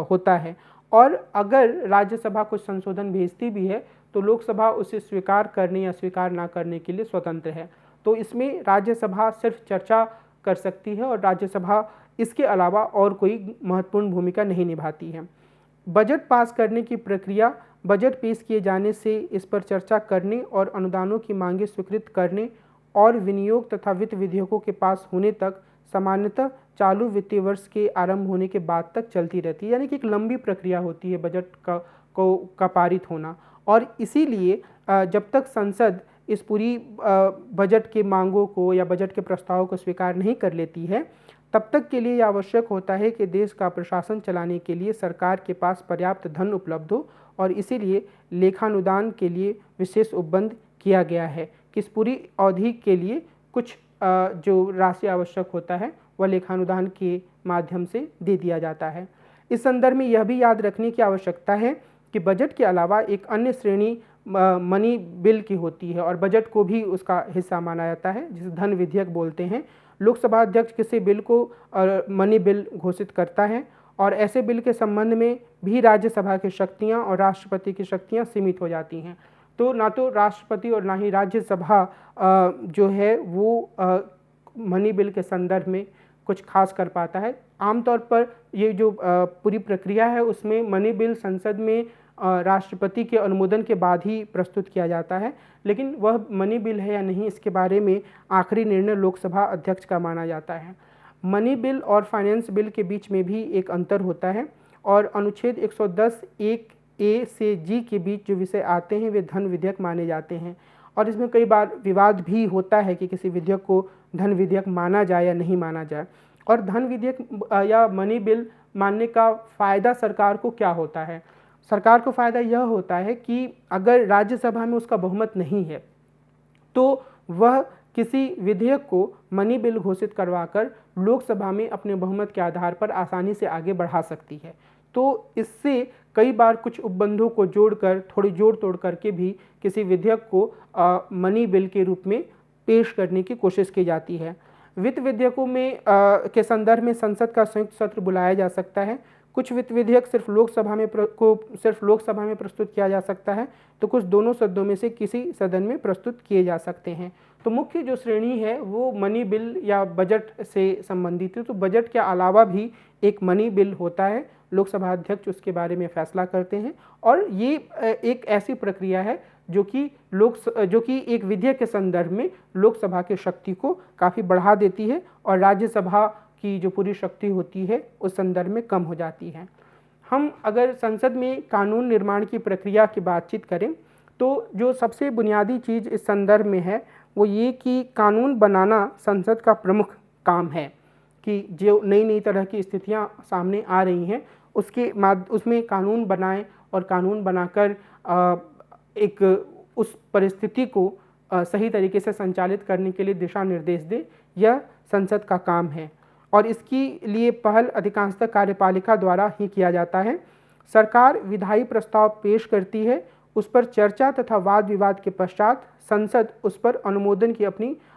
होता है, और अगर राज्यसभा कुछ संशोधन भेजती भी है तो लोकसभा उसे स्वीकार करने या स्वीकार ना करने के लिए स्वतंत्र है। तो इसमें राज्यसभा सिर्फ चर्चा कर सकती है और राज्यसभा इसके अलावा और कोई महत्वपूर्ण भूमिका नहीं निभाती है। बजट पास करने की प्रक्रिया बजट पेश किए जाने से इस पर चर्चा करने और अनुदानों की मांगें स्वीकृत करने और विनियोग तथा वित्त विधेयकों के पास होने तक सामान्यतः चालू वित्तीय वर्ष के आरंभ होने के बाद तक चलती रहती है। यानी कि एक लंबी प्रक्रिया होती है बजट का पारित होना, और इसीलिए जब तक संसद इस पूरी बजट के मांगों को या बजट के प्रस्तावों को स्वीकार नहीं कर लेती है, तब तक के लिए यह आवश्यक होता है कि देश का प्रशासन चलाने के लिए सरकार के पास पर्याप्त धन उपलब्ध हो, और इसीलिए लेखानुदान के लिए विशेष उपबंध किया गया है कि इस पूरी अवधि के लिए कुछ जो राशि आवश्यक होता है वह लेखानुदान के माध्यम से दे दिया जाता है। इस संदर्भ में यह भी याद रखने की आवश्यकता है कि बजट के अलावा एक अन्य श्रेणी मनी बिल की होती है, और बजट को भी उसका हिस्सा माना जाता है, जिसे धन विधेयक बोलते हैं। लोकसभा अध्यक्ष किसी बिल को मनी बिल घोषित करता है, और ऐसे बिल के संबंध में भी राज्यसभा की शक्तियां और राष्ट्रपति की शक्तियां सीमित हो जाती हैं। तो ना तो राष्ट्रपति और ना ही राज्यसभा जो है वो मनी बिल के संदर्भ में कुछ खास कर पाता है। आमतौर पर ये जो पूरी प्रक्रिया है उसमें मनी बिल संसद में राष्ट्रपति के अनुमोदन के बाद ही प्रस्तुत किया जाता है, लेकिन वह मनी बिल है या नहीं इसके बारे में आखिरी निर्णय लोकसभा अध्यक्ष का माना जाता है। मनी बिल और फाइनेंस बिल के बीच में भी एक अंतर होता है, और अनुच्छेद 110(1)(a) से (g) के बीच जो विषय आते हैं वे धन विधेयक माने जाते हैं, और इसमें कई बार विवाद भी होता है कि किसी विधेयक को धन विधेयक माना जाए या नहीं माना जाए। और धन विधेयक या मनी बिल मानने का फ़ायदा सरकार को क्या होता है? सरकार को फ़ायदा यह होता है कि अगर राज्यसभा में उसका बहुमत नहीं है तो वह किसी विधेयक को मनी बिल घोषित करवाकर लोकसभा में अपने बहुमत के आधार पर आसानी से आगे बढ़ा सकती है। तो इससे कई बार कुछ उपबंधों को जोड़कर थोड़ी जोड़ तोड़ करके भी किसी विधेयक को मनी बिल के रूप में पेश करने की कोशिश की जाती है। वित्त विधेयकों में के संदर्भ में संसद का संयुक्त सत्र बुलाया जा सकता है। कुछ वित्त विधेयक सिर्फ लोकसभा में प्रस्तुत किया जा सकता है, तो कुछ दोनों सदनों में से किसी सदन में प्रस्तुत किए जा सकते हैं। तो मुख्य जो श्रेणी है वो मनी बिल या बजट से संबंधित है। तो बजट के अलावा भी एक मनी बिल होता है, लोकसभा अध्यक्ष उसके बारे में फैसला करते हैं, और ये एक ऐसी प्रक्रिया है जो कि एक विधेयक के संदर्भ में लोकसभा की शक्ति को काफ़ी बढ़ा देती है, और राज्यसभा की जो पूरी शक्ति होती है उस संदर्भ में कम हो जाती है। हम अगर संसद में कानून निर्माण की प्रक्रिया की बातचीत करें तो जो सबसे बुनियादी चीज़ इस संदर्भ में है वो ये कि कानून बनाना संसद का प्रमुख काम है, कि जो नई नई तरह की स्थितियां सामने आ रही हैं उसमें कानून बनाएं, और कानून बनाकर एक उस परिस्थिति को सही तरीके से संचालित करने के लिए दिशा निर्देश दे। यह संसद का काम है, और इसके लिए पहल अधिकांशतः कार्यपालिका द्वारा ही किया जाता है। सरकार विधायी प्रस्ताव पेश करती है, उस पर चर्चा तथा वाद विवाद के पश्चात संसद उस पर अनुमोदन की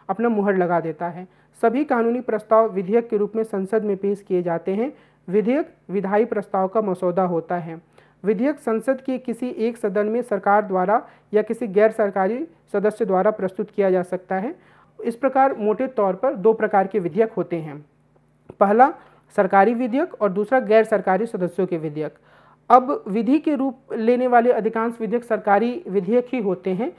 अपना मुहर लगा देता है। सभी कानूनी प्रस्ताव विधेयक के रूप में संसद में पेश किए जाते हैं। विधेयक विधायी प्रस्ताव का मसौदा होता है। विधेयक संसद के किसी एक सदन में सरकार द्वारा या किसी गैर सरकारी सदस्य द्वारा प्रस्तुत किया जा सकता है। इस प्रकार मोटे तौर पर 2 प्रकार के विधेयक होते हैं, पहला सरकारी विधेयक और दूसरा गैर सरकारी सदस्यों के विधेयक। अब विधि के रूप लेने वाले अधिकांश विधेयक सरकारी विधेयक ही होते हैं।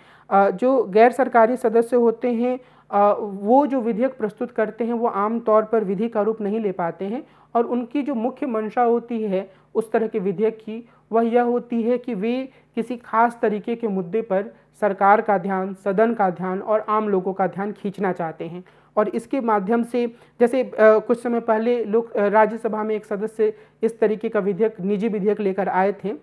जो गैर सरकारी सदस्य होते हैं वो जो विधेयक प्रस्तुत करते हैं वो आम तौर पर विधि का रूप नहीं ले पाते हैं, और उनकी जो मुख्य मंशा होती है उस तरह के विधेयक की, वह यह होती है कि वे किसी खास तरीके के मुद्दे पर सरकार का ध्यान, सदन का ध्यान और आम लोगों का ध्यान खींचना चाहते हैं। और इसके माध्यम से जैसे कुछ समय पहले लोग राज्यसभा में एक सदस्य इस तरीके का विधेयक, निजी विधेयक लेकर आए थे,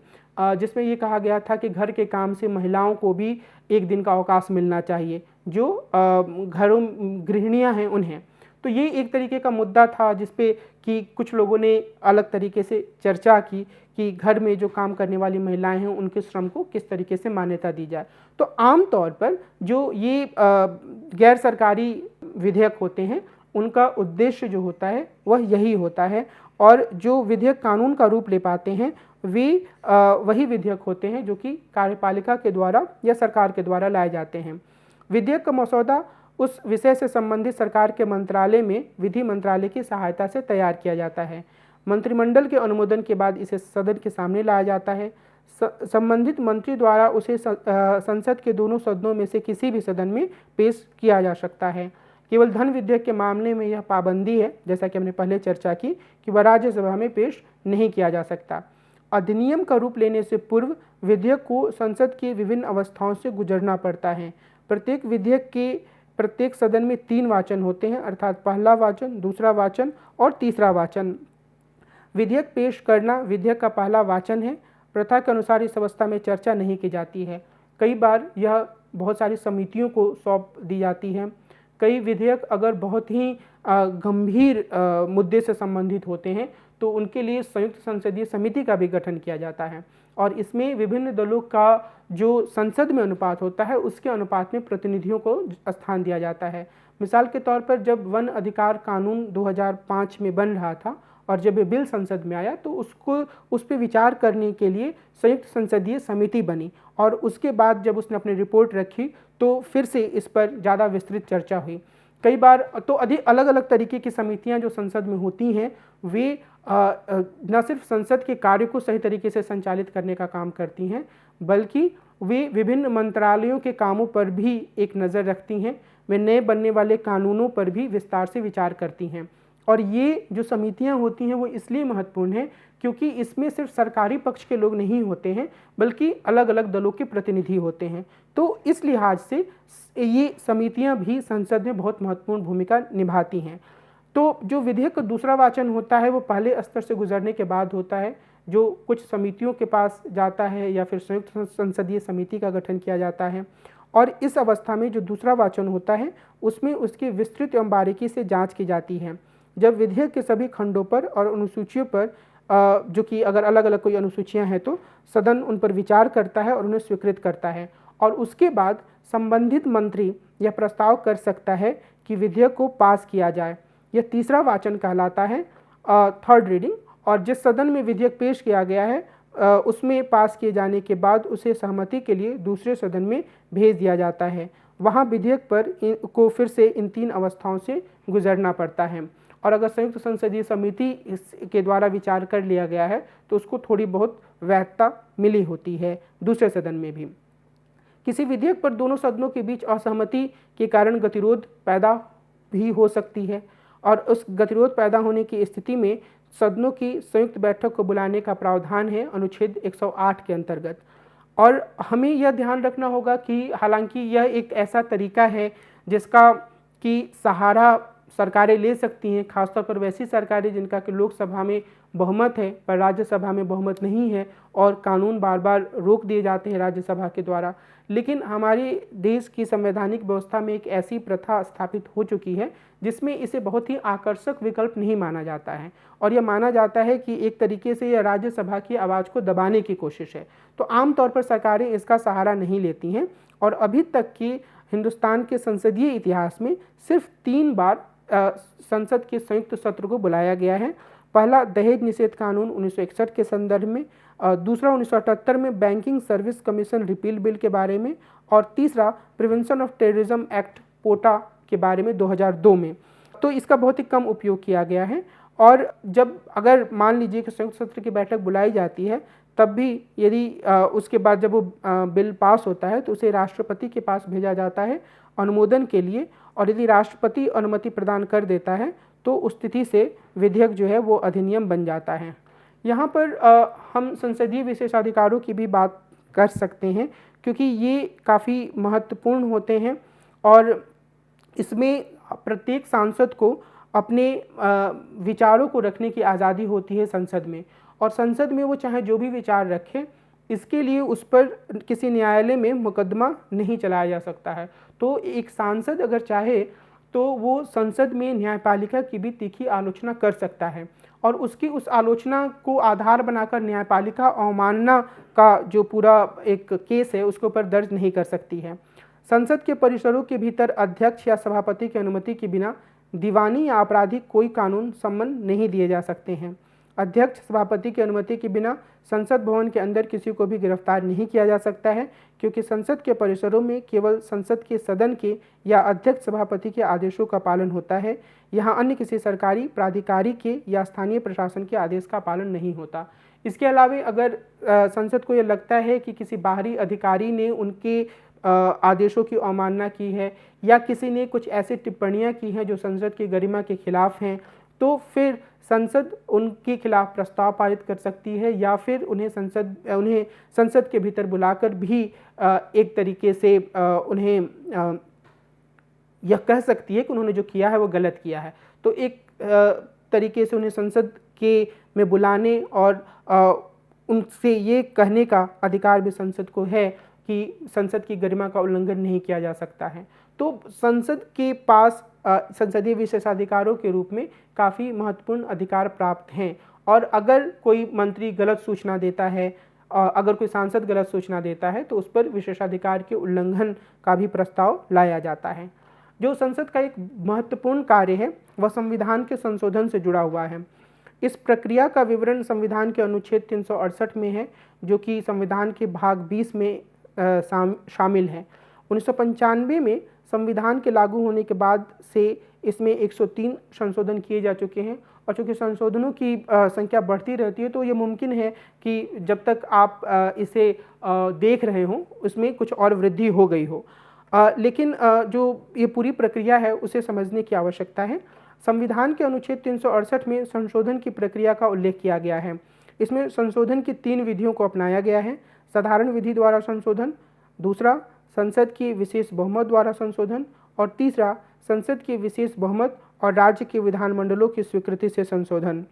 जिसमें ये कहा गया था कि घर के काम से महिलाओं को भी एक दिन का अवकाश मिलना चाहिए, जो घरों गृहिणियां हैं उन्हें। तो ये एक तरीके का मुद्दा था जिस पे कि कुछ लोगों ने अलग तरीके से चर्चा की कि घर में जो काम करने वाली महिलाएं हैं उनके श्रम को किस तरीके से मान्यता दी जाए। तो आम तौर पर जो ये गैर सरकारी विधेयक होते हैं उनका उद्देश्य जो होता है वह यही होता है, और जो विधेयक कानून का रूप ले पाते हैं वे वही विधेयक होते हैं जो कि कार्यपालिका के द्वारा या सरकार के द्वारा लाए जाते हैं। विधेयक का मसौदा उस विषय से संबंधित सरकार के मंत्रालय में विधि मंत्रालय की सहायता से तैयार किया जाता है। मंत्रिमंडल के अनुमोदन के बाद इसे सदन के सामने लाया जाता है। संबंधित मंत्री द्वारा उसे संसद के दोनों सदनों में से किसी भी सदन में पेश किया जा सकता है। केवल धन विधेयक के मामले में यह पाबंदी है, जैसा कि हमने पहले चर्चा की, कि वह राज्यसभा में पेश नहीं किया जा सकता। अधिनियम का रूप लेने से पूर्व विधेयक को संसद की विभिन्न अवस्थाओं से गुजरना पड़ता है। प्रत्येक विधेयक के प्रत्येक सदन में 3 वाचन होते हैं, अर्थात पहला वाचन, दूसरा वाचन और तीसरा वाचन। विधेयक पेश करना विधेयक का पहला वाचन है। प्रथा के अनुसार इस अवस्था में चर्चा नहीं की जाती है। कई बार यह बहुत सारी समितियों को सौंप दी जाती है। कई विधेयक अगर बहुत ही गंभीर मुद्दे से संबंधित होते हैं तो उनके लिए संयुक्त संसदीय समिति का भी गठन किया जाता है, और इसमें विभिन्न दलों का जो संसद में अनुपात होता है उसके अनुपात में प्रतिनिधियों को स्थान दिया जाता है। मिसाल के तौर पर जब वन अधिकार कानून 2005 में बन रहा था और जब ये बिल संसद में आया तो उस पर विचार करने के लिए संयुक्त संसदीय समिति बनी, और उसके बाद जब उसने अपनी रिपोर्ट रखी तो फिर से इस पर ज़्यादा विस्तृत चर्चा हुई। कई बार तो अधिक अलग अलग तरीके की समितियां जो संसद में होती हैं वे न सिर्फ संसद के कार्य को सही तरीके से संचालित करने का काम करती हैं, बल्कि वे विभिन्न मंत्रालयों के कामों पर भी एक नज़र रखती हैं। वे नए बनने वाले कानूनों पर भी विस्तार से विचार करती हैं। और ये जो समितियां होती हैं वो इसलिए महत्वपूर्ण है क्योंकि इसमें सिर्फ सरकारी पक्ष के लोग नहीं होते हैं बल्कि अलग अलग दलों के प्रतिनिधि होते हैं। तो इस लिहाज से ये समितियां भी संसद में बहुत महत्वपूर्ण भूमिका निभाती हैं। तो जो विधेयक का दूसरा वाचन होता है वो पहले स्तर से गुजरने के बाद होता है, जो कुछ समितियों के पास जाता है या फिर संयुक्त संसदीय समिति का गठन किया जाता है। और इस अवस्था में जो दूसरा वाचन होता है उसमें उसकी विस्तृत एवं बारीकी से जाँच की जाती है। जब विधेयक के सभी खंडों पर और अनुसूचियों पर जो कि अगर अलग अलग कोई अनुसूचियां हैं तो सदन उन पर विचार करता है और उन्हें स्वीकृत करता है, और उसके बाद संबंधित मंत्री यह प्रस्ताव कर सकता है कि विधेयक को पास किया जाए। यह तीसरा वाचन कहलाता है, थर्ड रीडिंग। और जिस सदन में विधेयक पेश किया गया है उसमें पास किए जाने के बाद उसे सहमति के लिए दूसरे सदन में भेज दिया जाता है। वहाँ विधेयक पर को फिर से इन 3 अवस्थाओं से गुजरना पड़ता है, और अगर संयुक्त संसदीय समिति के द्वारा विचार कर लिया गया है तो उसको थोड़ी बहुत वैधता मिली होती है दूसरे सदन में भी। किसी विधेयक पर दोनों सदनों के बीच असहमति के कारण गतिरोध पैदा भी हो सकती है, और उस गतिरोध पैदा होने की स्थिति में सदनों की संयुक्त बैठक को बुलाने का प्रावधान है अनुच्छेद 108 के अंतर्गत। और हमें यह ध्यान रखना होगा कि हालांकि यह एक ऐसा तरीका है जिसका कि सहारा सरकारें ले सकती हैं, खासतौर पर वैसी सरकारें जिनका कि लोकसभा में बहुमत है पर राज्यसभा में बहुमत नहीं है और कानून बार बार रोक दिए जाते हैं राज्यसभा के द्वारा। लेकिन हमारे देश की संवैधानिक व्यवस्था में एक ऐसी प्रथा स्थापित हो चुकी है जिसमें इसे बहुत ही आकर्षक विकल्प नहीं माना जाता है, और यह माना जाता है कि एक तरीके से यह राज्यसभा की आवाज़ को दबाने की कोशिश है। तो आमतौर पर सरकारें इसका सहारा नहीं लेती हैं, और अभी तक की हिंदुस्तान के संसदीय इतिहास में सिर्फ 3 बार संसद के संयुक्त सत्र को बुलाया गया है। पहला दहेज निषेध कानून 1961 के संदर्भ में, दूसरा 1978 में banking service commission repeal bill के बारे में, और तीसरा प्रिवेंशन ऑफ टेररिज्म एक्ट पोटा के बारे में 2002 में। तो इसका बहुत ही कम उपयोग किया गया है, और जब अगर मान लीजिए कि संयुक्त सत्र की बैठक बुलाई जाती है तब भी यदि उसके बाद जब वो बिल पास होता है तो उसे राष्ट्रपति के पास भेजा जाता है अनुमोदन के लिए, और यदि राष्ट्रपति अनुमति प्रदान कर देता है तो उस स्थिति से विधेयक जो है वो अधिनियम बन जाता है। यहाँ पर हम संसदीय विशेषाधिकारों की भी बात कर सकते हैं, क्योंकि ये काफ़ी महत्वपूर्ण होते हैं और इसमें प्रत्येक सांसद को अपने विचारों को रखने की आज़ादी होती है संसद में, और संसद में वो चाहे जो भी विचार रखे, इसके लिए उस पर किसी न्यायालय में मुकदमा नहीं चलाया जा सकता है। तो एक सांसद अगर चाहे तो वो संसद में न्यायपालिका की भी तीखी आलोचना कर सकता है, और उसकी उस आलोचना को आधार बनाकर न्यायपालिका अवमानना का जो पूरा एक केस है उसके ऊपर दर्ज नहीं कर सकती है। संसद के परिसरों के भीतर अध्यक्ष या सभापति की अनुमति के बिना दीवानी या आपराधिक कोई कानून सम्मन नहीं दिए जा सकते हैं। अध्यक्ष सभापति की अनुमति के बिना संसद भवन के अंदर किसी को भी गिरफ्तार नहीं किया जा सकता है, क्योंकि संसद के परिसरों में केवल संसद के सदन के या अध्यक्ष सभापति के आदेशों का पालन होता है। यहाँ अन्य किसी सरकारी प्राधिकारी के या स्थानीय प्रशासन के आदेश का पालन नहीं होता। इसके अलावा अगर संसद को यह लगता है कि किसी बाहरी अधिकारी ने उनके आदेशों की अवमानना की है या किसी ने कुछ ऐसी टिप्पणियां की हैं जो संसद की गरिमा के खिलाफ हैं, तो फिर संसद उनके खिलाफ प्रस्ताव पारित कर सकती है, या फिर उन्हें संसद के भीतर बुलाकर भी एक तरीके से उन्हें यह कह सकती है कि उन्होंने जो किया है वो गलत किया है। तो एक तरीके से उन्हें संसद के में बुलाने और उनसे ये कहने का अधिकार भी संसद को है कि संसद की गरिमा का उल्लंघन नहीं किया जा सकता है। तो संसद के पास संसदीय विशेषाधिकारों के रूप में काफ़ी महत्वपूर्ण अधिकार प्राप्त हैं, और अगर कोई मंत्री गलत सूचना देता है, अगर कोई सांसद गलत सूचना देता है, तो उस पर विशेषाधिकार के उल्लंघन का भी प्रस्ताव लाया जाता है। जो संसद का एक महत्वपूर्ण कार्य है वह संविधान के संशोधन से जुड़ा हुआ है। इस प्रक्रिया का विवरण संविधान के अनुच्छेद 368 में है, जो कि संविधान के भाग 20 में शामिल है। 1995 में संविधान के लागू होने के बाद से इसमें 103 संशोधन किए जा चुके हैं, और चूँकि संशोधनों की संख्या बढ़ती रहती है, तो ये मुमकिन है कि जब तक आप इसे देख रहे हों उसमें कुछ और वृद्धि हो गई हो, लेकिन जो ये पूरी प्रक्रिया है उसे समझने की आवश्यकता है। संविधान के अनुच्छेद 368 में संशोधन की प्रक्रिया का उल्लेख किया गया है। इसमें संशोधन की 3 विधियों को अपनाया गया है। साधारण विधि द्वारा संशोधन, दूसरा संसद की विशेष बहुमत द्वारा संशोधन, और तीसरा संसद की विशेष बहुमत और राज्य के विधानमंडलों की स्वीकृति से संशोधन।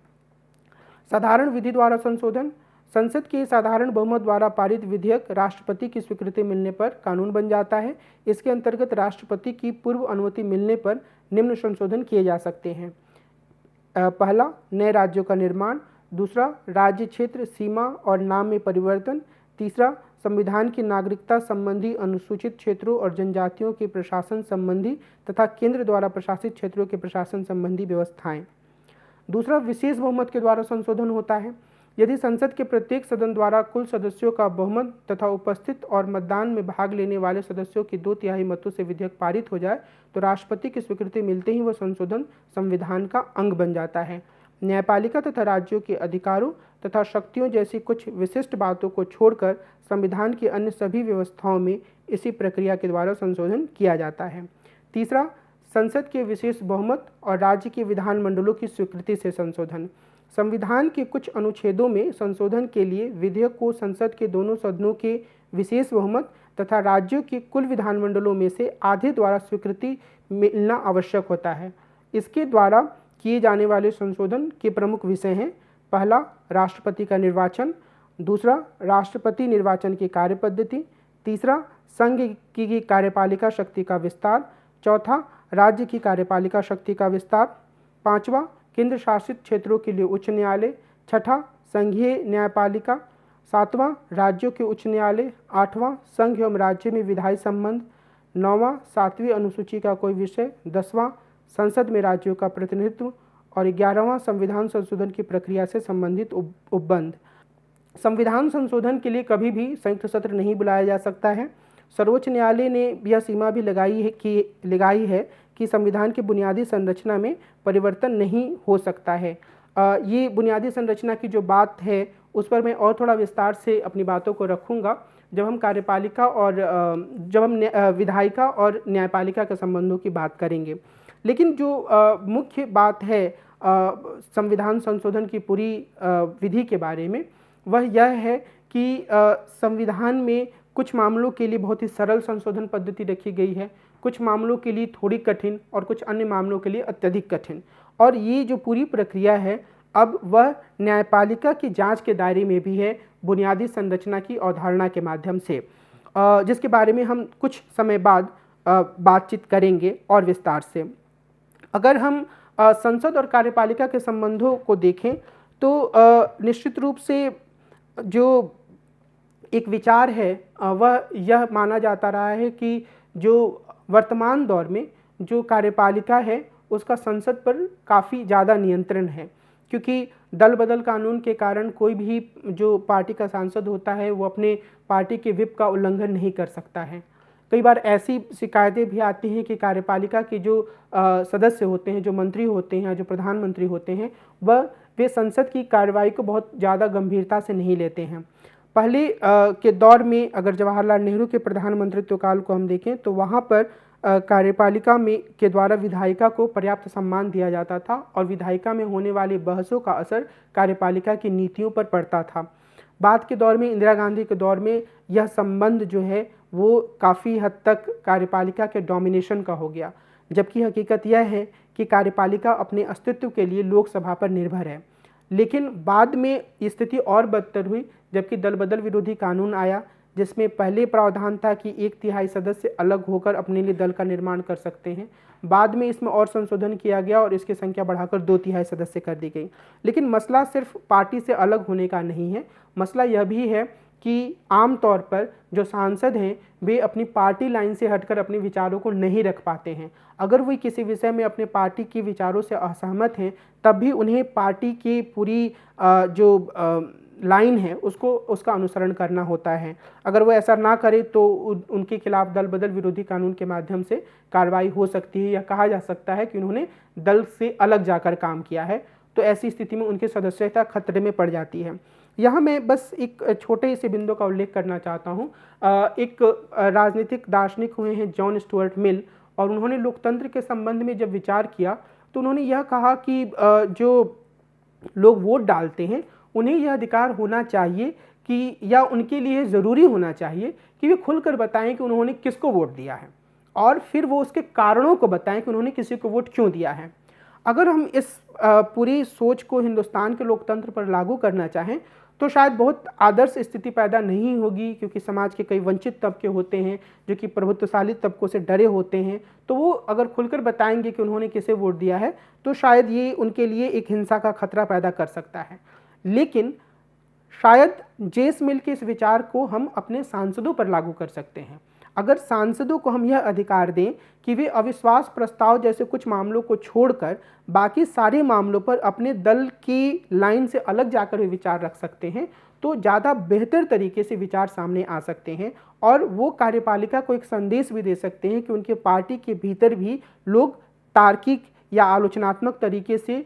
साधारण विधि द्वारा संशोधन: संसद के साधारण बहुमत द्वारा पारित विधेयक राष्ट्रपति की स्वीकृति मिलने पर कानून बन जाता है। इसके अंतर्गत राष्ट्रपति की पूर्व अनुमति मिलने पर निम्न संशोधन किए जा सकते हैं। पहला, नए राज्यों का निर्माण। दूसरा, राज्य क्षेत्र, सीमा और नाम में परिवर्तन। तीसरा, संविधान की नागरिकता संबंधी अनुसूचित क्षेत्रों और जनजातियों के प्रशासन संबंधी तथा केंद्र द्वारा प्रशासित क्षेत्रों के प्रशासन संबंधी व्यवस्थाएं। दूसरा, विशेष बहुमत के द्वारा संशोधन होता है। यदि संसद के प्रत्येक सदन द्वारा कुल सदस्यों का बहुमत तथा उपस्थित और मतदान में भाग लेने वाले सदस्यों की 2/3 मतों से विधेयक पारित हो जाए, तो राष्ट्रपति की स्वीकृति मिलते ही वह संशोधन संविधान का अंग बन जाता है। न्यायपालिका तथा राज्यों के अधिकारों तथा शक्तियों जैसी कुछ विशिष्ट बातों को छोड़कर संविधान की अन्य सभी व्यवस्थाओं में इसी प्रक्रिया के द्वारा संशोधन किया जाता है। तीसरा, संसद के विशेष बहुमत और राज्य के विधानमंडलों की स्वीकृति से संशोधन। संविधान के कुछ अनुच्छेदों में संशोधन के लिए विधेयक को संसद के दोनों सदनों के विशेष बहुमत तथा राज्यों के कुल विधानमंडलों में से आधे द्वारा स्वीकृति मिलना आवश्यक होता है। इसके द्वारा किए जाने वाले संशोधन के प्रमुख विषय हैं: पहला, राष्ट्रपति का निर्वाचन। दूसरा, राष्ट्रपति निर्वाचन की कार्यपद्धति। तीसरा, संघ की कार्यपालिका शक्ति का विस्तार। चौथा, राज्य की कार्यपालिका शक्ति का विस्तार। पांचवा, केंद्र शासित क्षेत्रों के लिए उच्च न्यायालय। छठा, संघीय न्यायपालिका। सातवां, राज्यों के उच्च न्यायालय। आठवां, संघ एवं राज्य में विधायी संबंध। नौवां, 7वीं अनुसूची का कोई विषय। 10वां, संसद में राज्यों का प्रतिनिधित्व। और 11वां, संविधान संशोधन की प्रक्रिया से संबंधित उपबंध। संविधान संशोधन के लिए कभी भी संयुक्त सत्र नहीं बुलाया जा सकता है। सर्वोच्च न्यायालय ने यह सीमा भी लगाई है कि संविधान की बुनियादी संरचना में परिवर्तन नहीं हो सकता है। ये बुनियादी संरचना की जो बात है उस पर मैं और थोड़ा विस्तार से अपनी बातों को रखूँगा जब हम कार्यपालिका और जब हम विधायिका और न्यायपालिका के संबंधों की बात करेंगे। लेकिन जो मुख्य बात है संविधान संशोधन की पूरी विधि के बारे में, वह यह है कि संविधान में कुछ मामलों के लिए बहुत ही सरल संशोधन पद्धति रखी गई है, कुछ मामलों के लिए थोड़ी कठिन और कुछ अन्य मामलों के लिए अत्यधिक कठिन। और ये जो पूरी प्रक्रिया है अब वह न्यायपालिका की जांच के दायरे में भी है, बुनियादी संरचना की अवधारणा के माध्यम से, जिसके बारे में हम कुछ समय बाद बातचीत करेंगे और विस्तार से। अगर हम संसद और कार्यपालिका के संबंधों को देखें तो निश्चित रूप से जो एक विचार है वह यह माना जाता रहा है कि जो वर्तमान दौर में जो कार्यपालिका है उसका संसद पर काफ़ी ज़्यादा नियंत्रण है, क्योंकि दल बदल कानून के कारण कोई भी जो पार्टी का सांसद होता है वो अपने पार्टी के व्हिप का उल्लंघन नहीं कर सकता है। कई बार ऐसी शिकायतें भी आती हैं कि कार्यपालिका के जो सदस्य होते हैं, जो मंत्री होते हैं, जो प्रधानमंत्री होते हैं, वे संसद की कार्रवाई को बहुत ज़्यादा गंभीरता से नहीं लेते हैं। पहले के दौर में अगर जवाहरलाल नेहरू के प्रधानमंत्रित्व काल को हम देखें तो वहाँ पर कार्यपालिका में के द्वारा विधायिका को पर्याप्त सम्मान दिया जाता था और विधायिका में होने वाली बहसों का असर कार्यपालिका की नीतियों पर पड़ता था। बाद के दौर में, इंदिरा गांधी के दौर में, यह संबंध जो है वो काफ़ी हद तक कार्यपालिका के डोमिनेशन का हो गया, जबकि हकीकत यह है कि कार्यपालिका अपने अस्तित्व के लिए लोकसभा पर निर्भर है। लेकिन बाद में स्थिति और बदतर हुई जबकि दल बदल विरोधी कानून आया, जिसमें पहले प्रावधान था कि 1/3 सदस्य अलग होकर अपने लिए दल का निर्माण कर सकते हैं। बाद में इसमें और संशोधन किया गया और इसकी संख्या बढ़ाकर 2/3 सदस्य कर दी गई। लेकिन मसला सिर्फ पार्टी से अलग होने का नहीं है, मसला यह भी है कि आमतौर पर जो सांसद हैं वे अपनी पार्टी लाइन से हटकर अपने विचारों को नहीं रख पाते हैं। अगर वे किसी विषय में अपने पार्टी के विचारों से असहमत हैं तब भी उन्हें पार्टी की पूरी जो लाइन है उसका अनुसरण करना होता है। अगर वो ऐसा ना करे तो उनके खिलाफ दल बदल विरोधी कानून के माध्यम से कार्रवाई हो सकती है या कहा जा सकता है कि उन्होंने दल से अलग जाकर काम किया है, तो ऐसी स्थिति में उनकी सदस्यता खतरे में पड़ जाती है। यहाँ मैं बस एक छोटे से बिंदु का उल्लेख करना चाहता हूँ। एक राजनीतिक दार्शनिक हुए हैं जॉन स्टुअर्ट मिल, और उन्होंने लोकतंत्र के संबंध में जब विचार किया तो उन्होंने यह कहा कि जो लोग वोट डालते हैं उन्हें यह अधिकार होना चाहिए कि या उनके लिए ज़रूरी होना चाहिए कि वे खुलकर बताएं कि उन्होंने किसको वोट दिया है और फिर वो उसके कारणों को बताएं कि उन्होंने किसी को वोट क्यों दिया है। अगर हम इस पूरी सोच को हिंदुस्तान के लोकतंत्र पर लागू करना चाहें तो शायद बहुत आदर्श स्थिति पैदा नहीं होगी, क्योंकि समाज के कई वंचित तबके होते हैं जो कि प्रभुत्वशाली तबकों से डरे होते हैं, तो वो अगर खुलकर बताएंगे कि उन्होंने किसे वोट दिया है तो शायद ये उनके लिए एक हिंसा का खतरा पैदा कर सकता है। लेकिन शायद जेस मिल के इस विचार को हम अपने सांसदों पर लागू कर सकते हैं। अगर सांसदों को हम यह अधिकार दें कि वे अविश्वास प्रस्ताव जैसे कुछ मामलों को छोड़कर बाकी सारे मामलों पर अपने दल की लाइन से अलग जाकर वे विचार रख सकते हैं, तो ज़्यादा बेहतर तरीके से विचार सामने आ सकते हैं और वो कार्यपालिका को एक संदेश भी दे सकते हैं कि उनके पार्टी के भीतर भी लोग तार्किक या आलोचनात्मक तरीके से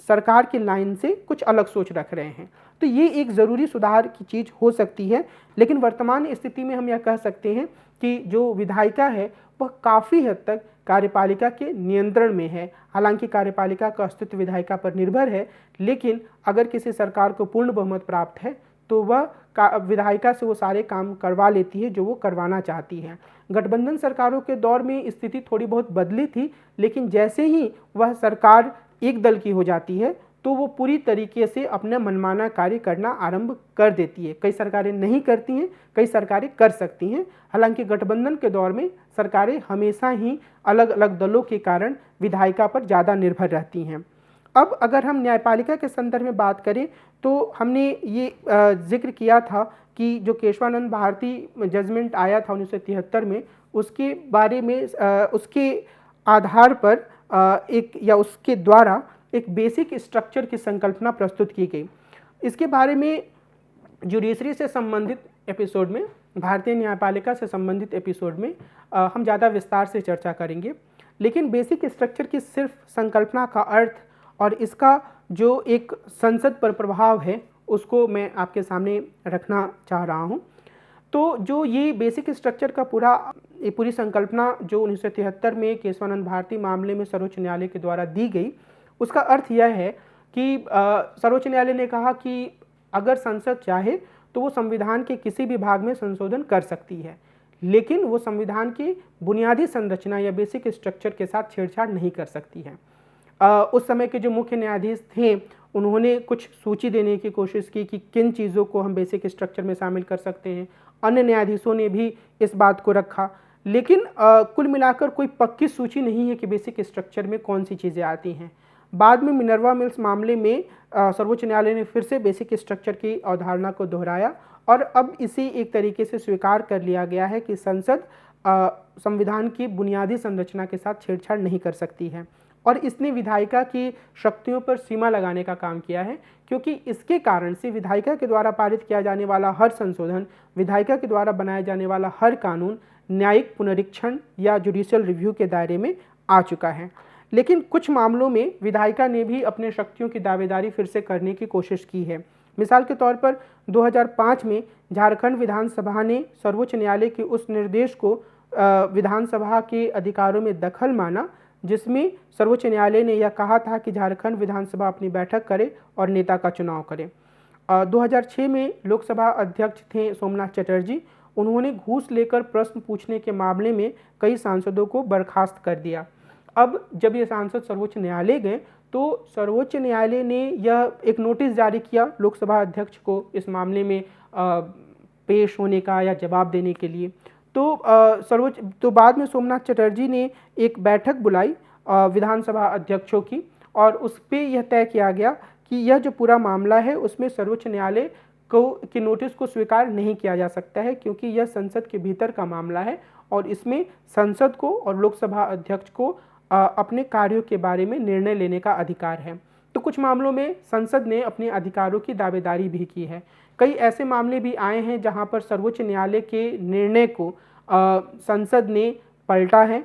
सरकार की लाइन से कुछ अलग सोच रख रहे हैं। तो ये एक ज़रूरी सुधार की चीज़ हो सकती है। लेकिन वर्तमान स्थिति में हम यह कह सकते हैं कि जो विधायिका है वह काफ़ी हद तक कार्यपालिका के नियंत्रण में है। हालांकि कार्यपालिका का अस्तित्व विधायिका पर निर्भर है, लेकिन अगर किसी सरकार को पूर्ण बहुमत प्राप्त है तो वह विधायिका से वो सारे काम करवा लेती है जो वो करवाना चाहती है। गठबंधन सरकारों के दौर में स्थिति थोड़ी बहुत बदली थी, लेकिन जैसे ही वह सरकार एक दल की हो जाती है तो वो पूरी तरीके से अपना मनमाना कार्य करना आरंभ कर देती है। कई सरकारें नहीं करती हैं, कई सरकारें कर सकती हैं। हालांकि गठबंधन के दौर में सरकारें हमेशा ही अलग अलग दलों के कारण विधायिका पर ज़्यादा निर्भर रहती हैं। अब अगर हम न्यायपालिका के संदर्भ में बात करें तो हमने ये जिक्र किया था कि जो केशवानंद भारती जजमेंट आया था 1973 में, उसके बारे में उसके आधार पर उसके द्वारा एक बेसिक स्ट्रक्चर की संकल्पना प्रस्तुत की गई। इसके बारे में जुडिशरी से संबंधित एपिसोड में, भारतीय न्यायपालिका से संबंधित एपिसोड में हम ज़्यादा विस्तार से चर्चा करेंगे। लेकिन बेसिक स्ट्रक्चर की सिर्फ संकल्पना का अर्थ और इसका जो एक संसद पर प्रभाव है उसको मैं आपके सामने रखना चाह रहा हूँ। तो जो ये बेसिक स्ट्रक्चर का पूरा ये पूरी संकल्पना जो 1973 में केशवानंद भारती मामले में सर्वोच्च न्यायालय के द्वारा दी गई, उसका अर्थ यह है कि सर्वोच्च न्यायालय ने कहा कि अगर संसद चाहे तो वो संविधान के किसी भी भाग में संशोधन कर सकती है, लेकिन वो संविधान की बुनियादी संरचना या बेसिक स्ट्रक्चर के साथ छेड़छाड़ नहीं कर सकती है। उस समय के जो मुख्य न्यायाधीश थे उन्होंने कुछ सूची देने की कोशिश की कि किन चीज़ों को हम बेसिक स्ट्रक्चर में शामिल कर सकते हैं। अन्य न्यायाधीशों ने भी इस बात को रखा, लेकिन कुल मिलाकर कोई पक्की सूची नहीं है कि बेसिक स्ट्रक्चर में कौन सी चीज़ें आती हैं। बाद में मिनर्वा मिल्स मामले में सर्वोच्च न्यायालय ने फिर से बेसिक स्ट्रक्चर की अवधारणा को दोहराया और अब इसे एक तरीके से स्वीकार कर लिया गया है कि संसद संविधान की बुनियादी संरचना के साथ छेड़छाड़ नहीं कर सकती है। और इसने विधायिका की शक्तियों पर सीमा लगाने का काम किया है, क्योंकि इसके कारण से विधायिका के द्वारा पारित किया जाने वाला हर संशोधन, विधायिका के द्वारा बनाया जाने वाला हर कानून न्यायिक पुनरीक्षण या जुडिशियल रिव्यू के दायरे में आ चुका है। लेकिन कुछ मामलों में विधायिका ने भी अपने शक्तियों की दावेदारी फिर से करने की कोशिश की है। मिसाल के तौर पर 2005 में झारखंड विधानसभा ने सर्वोच्च न्यायालय के उस निर्देश को विधानसभा के अधिकारों में दखल माना जिसमें सर्वोच्च न्यायालय ने यह कहा था कि झारखंड विधानसभा अपनी बैठक करे और नेता का चुनाव करे। 2006 में लोकसभा अध्यक्ष थे सोमनाथ चटर्जी। उन्होंने घूस लेकर प्रश्न पूछने के मामले में कई सांसदों को बर्खास्त कर दिया। अब जब ये सांसद सर्वोच्च न्यायालय गए तो सर्वोच्च न्यायालय ने यह एक नोटिस जारी किया लोकसभा अध्यक्ष को इस मामले में पेश होने का या जवाब देने के लिए। तो बाद में सोमनाथ चटर्जी ने एक बैठक बुलाई विधानसभा अध्यक्षों की और उस पर यह तय किया गया कि यह जो पूरा मामला है उसमें सर्वोच्च न्यायालय की नोटिस को स्वीकार नहीं किया जा सकता है, क्योंकि यह संसद के भीतर का मामला है और इसमें संसद को और लोकसभा अध्यक्ष को अपने कार्यों के बारे में निर्णय लेने का अधिकार है। तो कुछ मामलों में संसद ने अपने अधिकारों की दावेदारी भी की है। कई ऐसे मामले भी आए हैं जहां पर सर्वोच्च न्यायालय के निर्णय को संसद ने पलटा है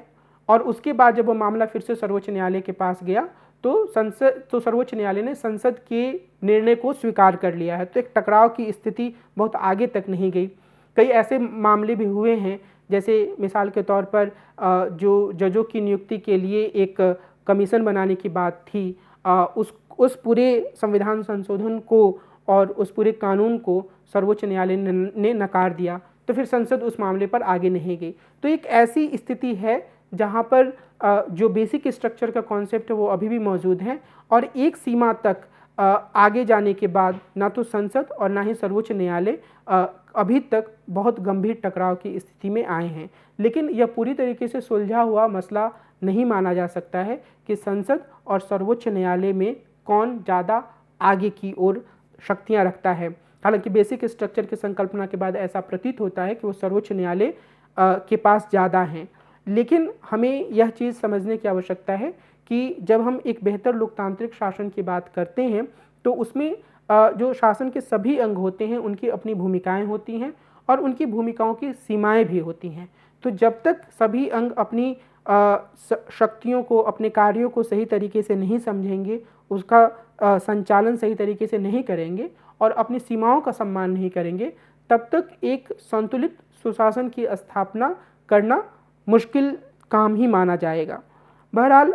और उसके बाद जब वो मामला फिर से सर्वोच्च न्यायालय के पास गया तो सर्वोच्च न्यायालय ने संसद के निर्णय को स्वीकार कर लिया है। तो एक टकराव की स्थिति बहुत आगे तक नहीं गई। कई ऐसे मामले भी हुए हैं, जैसे मिसाल के तौर पर जो जजों की नियुक्ति के लिए एक कमीशन बनाने की बात थी, उस पूरे संविधान संशोधन को और उस पूरे कानून को सर्वोच्च न्यायालय ने नकार दिया, तो फिर संसद उस मामले पर आगे नहीं गई। तो एक ऐसी स्थिति है जहां पर जो बेसिक स्ट्रक्चर का कॉन्सेप्ट है वो अभी भी मौजूद है और एक सीमा तक आगे जाने के बाद ना तो संसद और ना ही सर्वोच्च न्यायालय अभी तक बहुत गंभीर टकराव की स्थिति में आए हैं। लेकिन यह पूरी तरीके से सुलझा हुआ मसला नहीं माना जा सकता है कि संसद और सर्वोच्च न्यायालय में कौन ज़्यादा आगे की ओर शक्तियां रखता है। हालांकि बेसिक स्ट्रक्चर की संकल्पना के बाद ऐसा प्रतीत होता है कि वो सर्वोच्च न्यायालय के पास ज़्यादा हैं। लेकिन हमें यह चीज़ समझने की आवश्यकता है कि जब हम एक बेहतर लोकतांत्रिक शासन की बात करते हैं तो उसमें जो शासन के सभी अंग होते हैं उनकी अपनी भूमिकाएं होती हैं और उनकी भूमिकाओं की सीमाएं भी होती हैं। तो जब तक सभी अंग अपनी शक्तियों को, अपने कार्यों को सही तरीके से नहीं समझेंगे, उसका संचालन सही तरीके से नहीं करेंगे और अपनी सीमाओं का सम्मान नहीं करेंगे, तब तक एक संतुलित सुशासन की स्थापना करना मुश्किल काम ही माना जाएगा। बहरहाल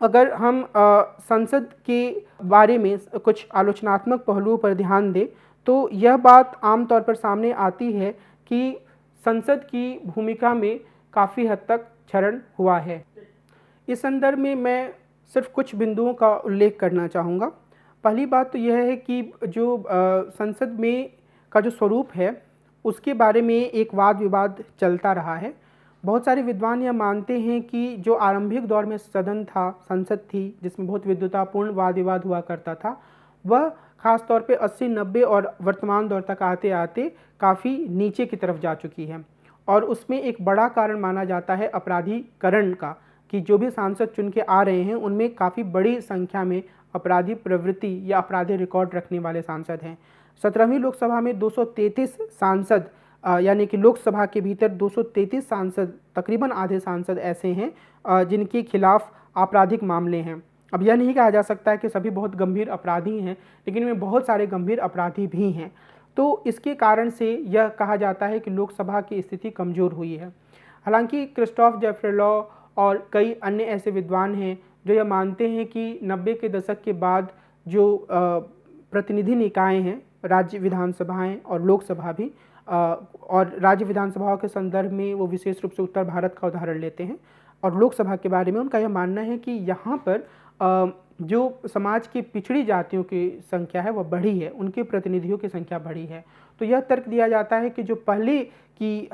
अगर हम संसद के बारे में कुछ आलोचनात्मक पहलुओं पर ध्यान दें तो यह बात आमतौर पर सामने आती है कि संसद की भूमिका में काफ़ी हद तक क्षरण हुआ है। इस संदर्भ में मैं सिर्फ कुछ बिंदुओं का उल्लेख करना चाहूँगा। पहली बात तो यह है कि जो संसद में का जो स्वरूप है उसके बारे में एक वाद विवाद चलता रहा है। बहुत सारे विद्वान यह मानते हैं कि जो आरंभिक दौर में सदन था, संसद थी, जिसमें बहुत विद्वतापूर्ण वाद विवाद हुआ करता था, वह खास तौर पे 80, 90 और वर्तमान दौर तक आते आते काफ़ी नीचे की तरफ जा चुकी है। और उसमें एक बड़ा कारण माना जाता है अपराधीकरण का, कि जो भी सांसद चुन के आ रहे हैं उनमें काफ़ी बड़ी संख्या में अपराधी प्रवृत्ति या अपराधी रिकॉर्ड रखने वाले सांसद हैं। 17वीं लोकसभा में 233 सांसद यानी कि लोकसभा के भीतर 233 सांसद, तकरीबन आधे सांसद ऐसे हैं जिनके खिलाफ आपराधिक मामले हैं। अब यह नहीं कहा जा सकता है कि सभी बहुत गंभीर अपराधी हैं, लेकिन इनमें बहुत सारे गंभीर अपराधी भी हैं। तो इसके कारण से यह कहा जाता है कि लोकसभा की स्थिति कमज़ोर हुई है। हालांकि क्रिस्टोफ जेफ्रेलॉ और कई अन्य ऐसे विद्वान हैं जो यह मानते हैं कि 90 के दशक के बाद जो प्रतिनिधि निकाय हैं, राज्य विधानसभाएं और लोकसभा भी, और राज्य विधानसभाओं के संदर्भ में वो विशेष रूप से उत्तर भारत का उदाहरण लेते हैं, और लोकसभा के बारे में उनका यह मानना है कि यहाँ पर जो समाज की पिछड़ी जातियों की संख्या है वह बढ़ी है, उनके प्रतिनिधियों की संख्या बढ़ी है। तो यह तर्क दिया जाता है कि जो पहले की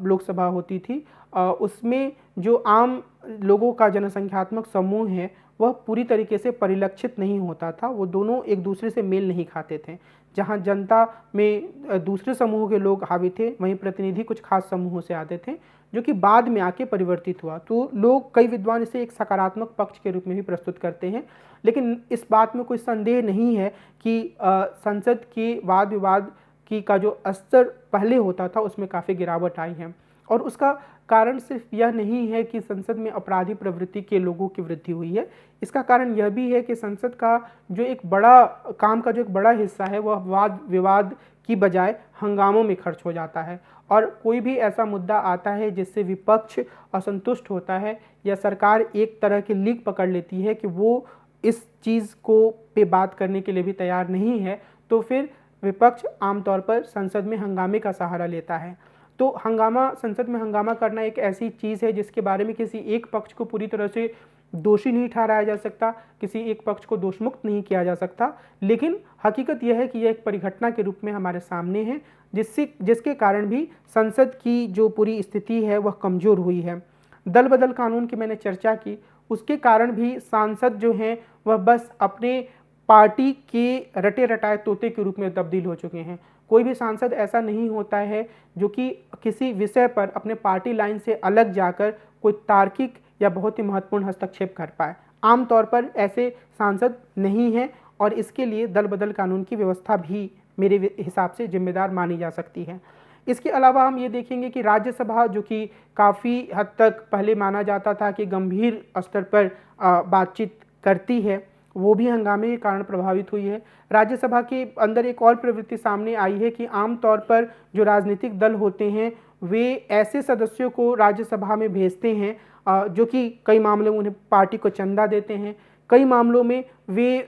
लोकसभा होती थी उसमें जो आम लोगों का जनसंख्यात्मक समूह है वह पूरी तरीके से परिलक्षित नहीं होता था, वो दोनों एक दूसरे से मेल नहीं खाते थे। जहाँ जनता में दूसरे समूह के लोग हावी थे, वहीं प्रतिनिधि कुछ खास समूहों से आते थे, जो कि बाद में आके परिवर्तित हुआ। तो लोग, कई विद्वान इसे एक सकारात्मक पक्ष के रूप में भी प्रस्तुत करते हैं, लेकिन इस बात में कोई संदेह नहीं है कि संसद के वाद विवाद की का जो स्तर पहले होता था उसमें काफ़ी गिरावट आई है। और उसका कारण सिर्फ यह नहीं है कि संसद में अपराधी प्रवृत्ति के लोगों की वृद्धि हुई है, इसका कारण यह भी है कि संसद का जो एक बड़ा काम का जो एक बड़ा हिस्सा है वह वाद विवाद की बजाय हंगामों में खर्च हो जाता है। और कोई भी ऐसा मुद्दा आता है जिससे विपक्ष असंतुष्ट होता है या सरकार एक तरह की लीक पकड़ लेती है कि वो इस चीज़ को पे बात करने के लिए भी तैयार नहीं है, तो फिर विपक्ष आमतौर पर संसद में हंगामे का सहारा लेता है। तो हंगामा, संसद में हंगामा करना एक ऐसी चीज़ है जिसके बारे में किसी एक पक्ष को पूरी तरह से दोषी नहीं ठहराया जा सकता, किसी एक पक्ष को दोषमुक्त नहीं किया जा सकता, लेकिन हकीकत यह है कि यह एक परिघटना के रूप में हमारे सामने है जिसके कारण भी संसद की जो पूरी स्थिति है वह कमज़ोर हुई है। दल बदल कानून की मैंने चर्चा की, उसके कारण भी सांसद जो हैं वह बस अपने पार्टी के रटे रटाए तोते के रूप में तब्दील हो चुके हैं। कोई भी सांसद ऐसा नहीं होता है जो कि किसी विषय पर अपने पार्टी लाइन से अलग जाकर कोई तार्किक या बहुत ही महत्वपूर्ण हस्तक्षेप कर पाए। आमतौर पर ऐसे सांसद नहीं हैं और इसके लिए दल बदल कानून की व्यवस्था भी मेरे हिसाब से जिम्मेदार मानी जा सकती है। इसके अलावा हम ये देखेंगे कि राज्यसभा, जो कि काफ़ी हद तक पहले माना जाता था कि गंभीर स्तर पर बातचीत करती है, वो भी हंगामे के कारण प्रभावित हुई है। राज्यसभा के अंदर एक और प्रवृत्ति सामने आई है कि आमतौर पर जो राजनीतिक दल होते हैं वे ऐसे सदस्यों को राज्यसभा में भेजते हैं जो कि कई मामलों में उन्हें पार्टी को चंदा देते हैं, कई मामलों में वे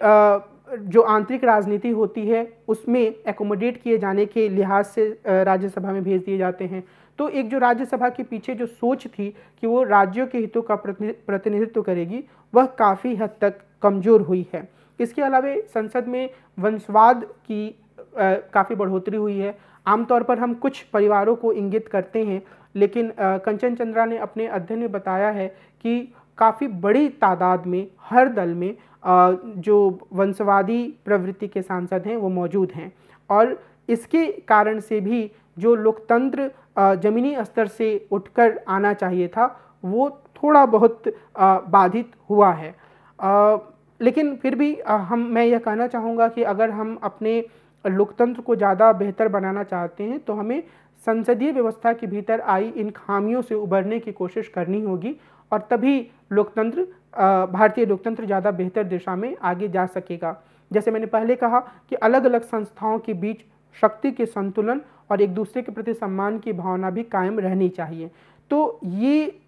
जो आंतरिक राजनीति होती है उसमें एकोमोडेट किए जाने के लिहाज से राज्यसभा में भेज दिए जाते हैं। तो एक जो राज्यसभा के पीछे जो सोच थी कि वो राज्यों के हितों का प्रतिनिधित्व करेगी, वह काफ़ी हद तक कमज़ोर हुई है। इसके अलावा संसद में वंशवाद की काफ़ी बढ़ोतरी हुई है। आमतौर पर हम कुछ परिवारों को इंगित करते हैं, लेकिन कंचन चंद्रा ने अपने अध्ययन में बताया है कि काफ़ी बड़ी तादाद में हर दल में जो वंशवादी प्रवृत्ति के सांसद हैं वो मौजूद हैं, और इसके कारण से भी जो लोकतंत्र ज़मीनी स्तर से उठकर आना चाहिए था वो थोड़ा बहुत बाधित हुआ है। लेकिन फिर भी मैं यह कहना चाहूँगा कि अगर हम अपने लोकतंत्र को ज़्यादा बेहतर बनाना चाहते हैं तो हमें संसदीय व्यवस्था के भीतर आई इन खामियों से उबरने की कोशिश करनी होगी, और तभी लोकतंत्र, भारतीय लोकतंत्र ज़्यादा बेहतर दिशा में आगे जा सकेगा। जैसे मैंने पहले कहा कि अलग अलग संस्थाओं के बीच शक्ति के संतुलन और एक दूसरे के प्रति सम्मान की भावना भी कायम रहनी चाहिए। तो ये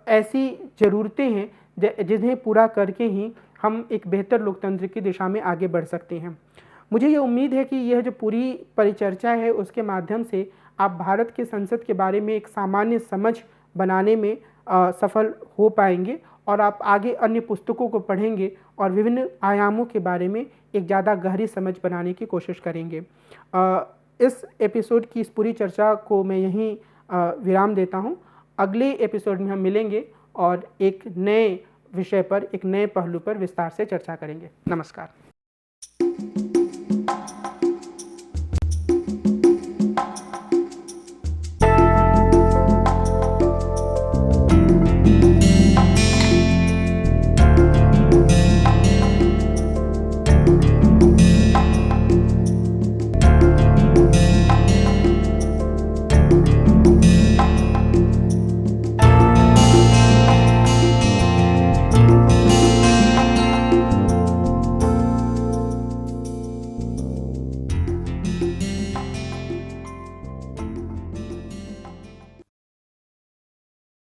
ऐसी ज़रूरतें हैं जिन्हें पूरा करके ही हम एक बेहतर लोकतंत्र की दिशा में आगे बढ़ सकते हैं। मुझे ये उम्मीद है कि यह जो पूरी परिचर्चा है उसके माध्यम से आप भारत के संसद के बारे में एक सामान्य समझ बनाने में सफल हो पाएंगे, और आप आगे अन्य पुस्तकों को पढ़ेंगे और विभिन्न आयामों के बारे में एक ज़्यादा गहरी समझ बनाने की कोशिश करेंगे। इस एपिसोड की इस पूरी चर्चा को मैं यहीं विराम देता हूँ। अगले एपिसोड में हम मिलेंगे और एक नए विषय पर, एक नए पहलू पर विस्तार से चर्चा करेंगे। नमस्कार।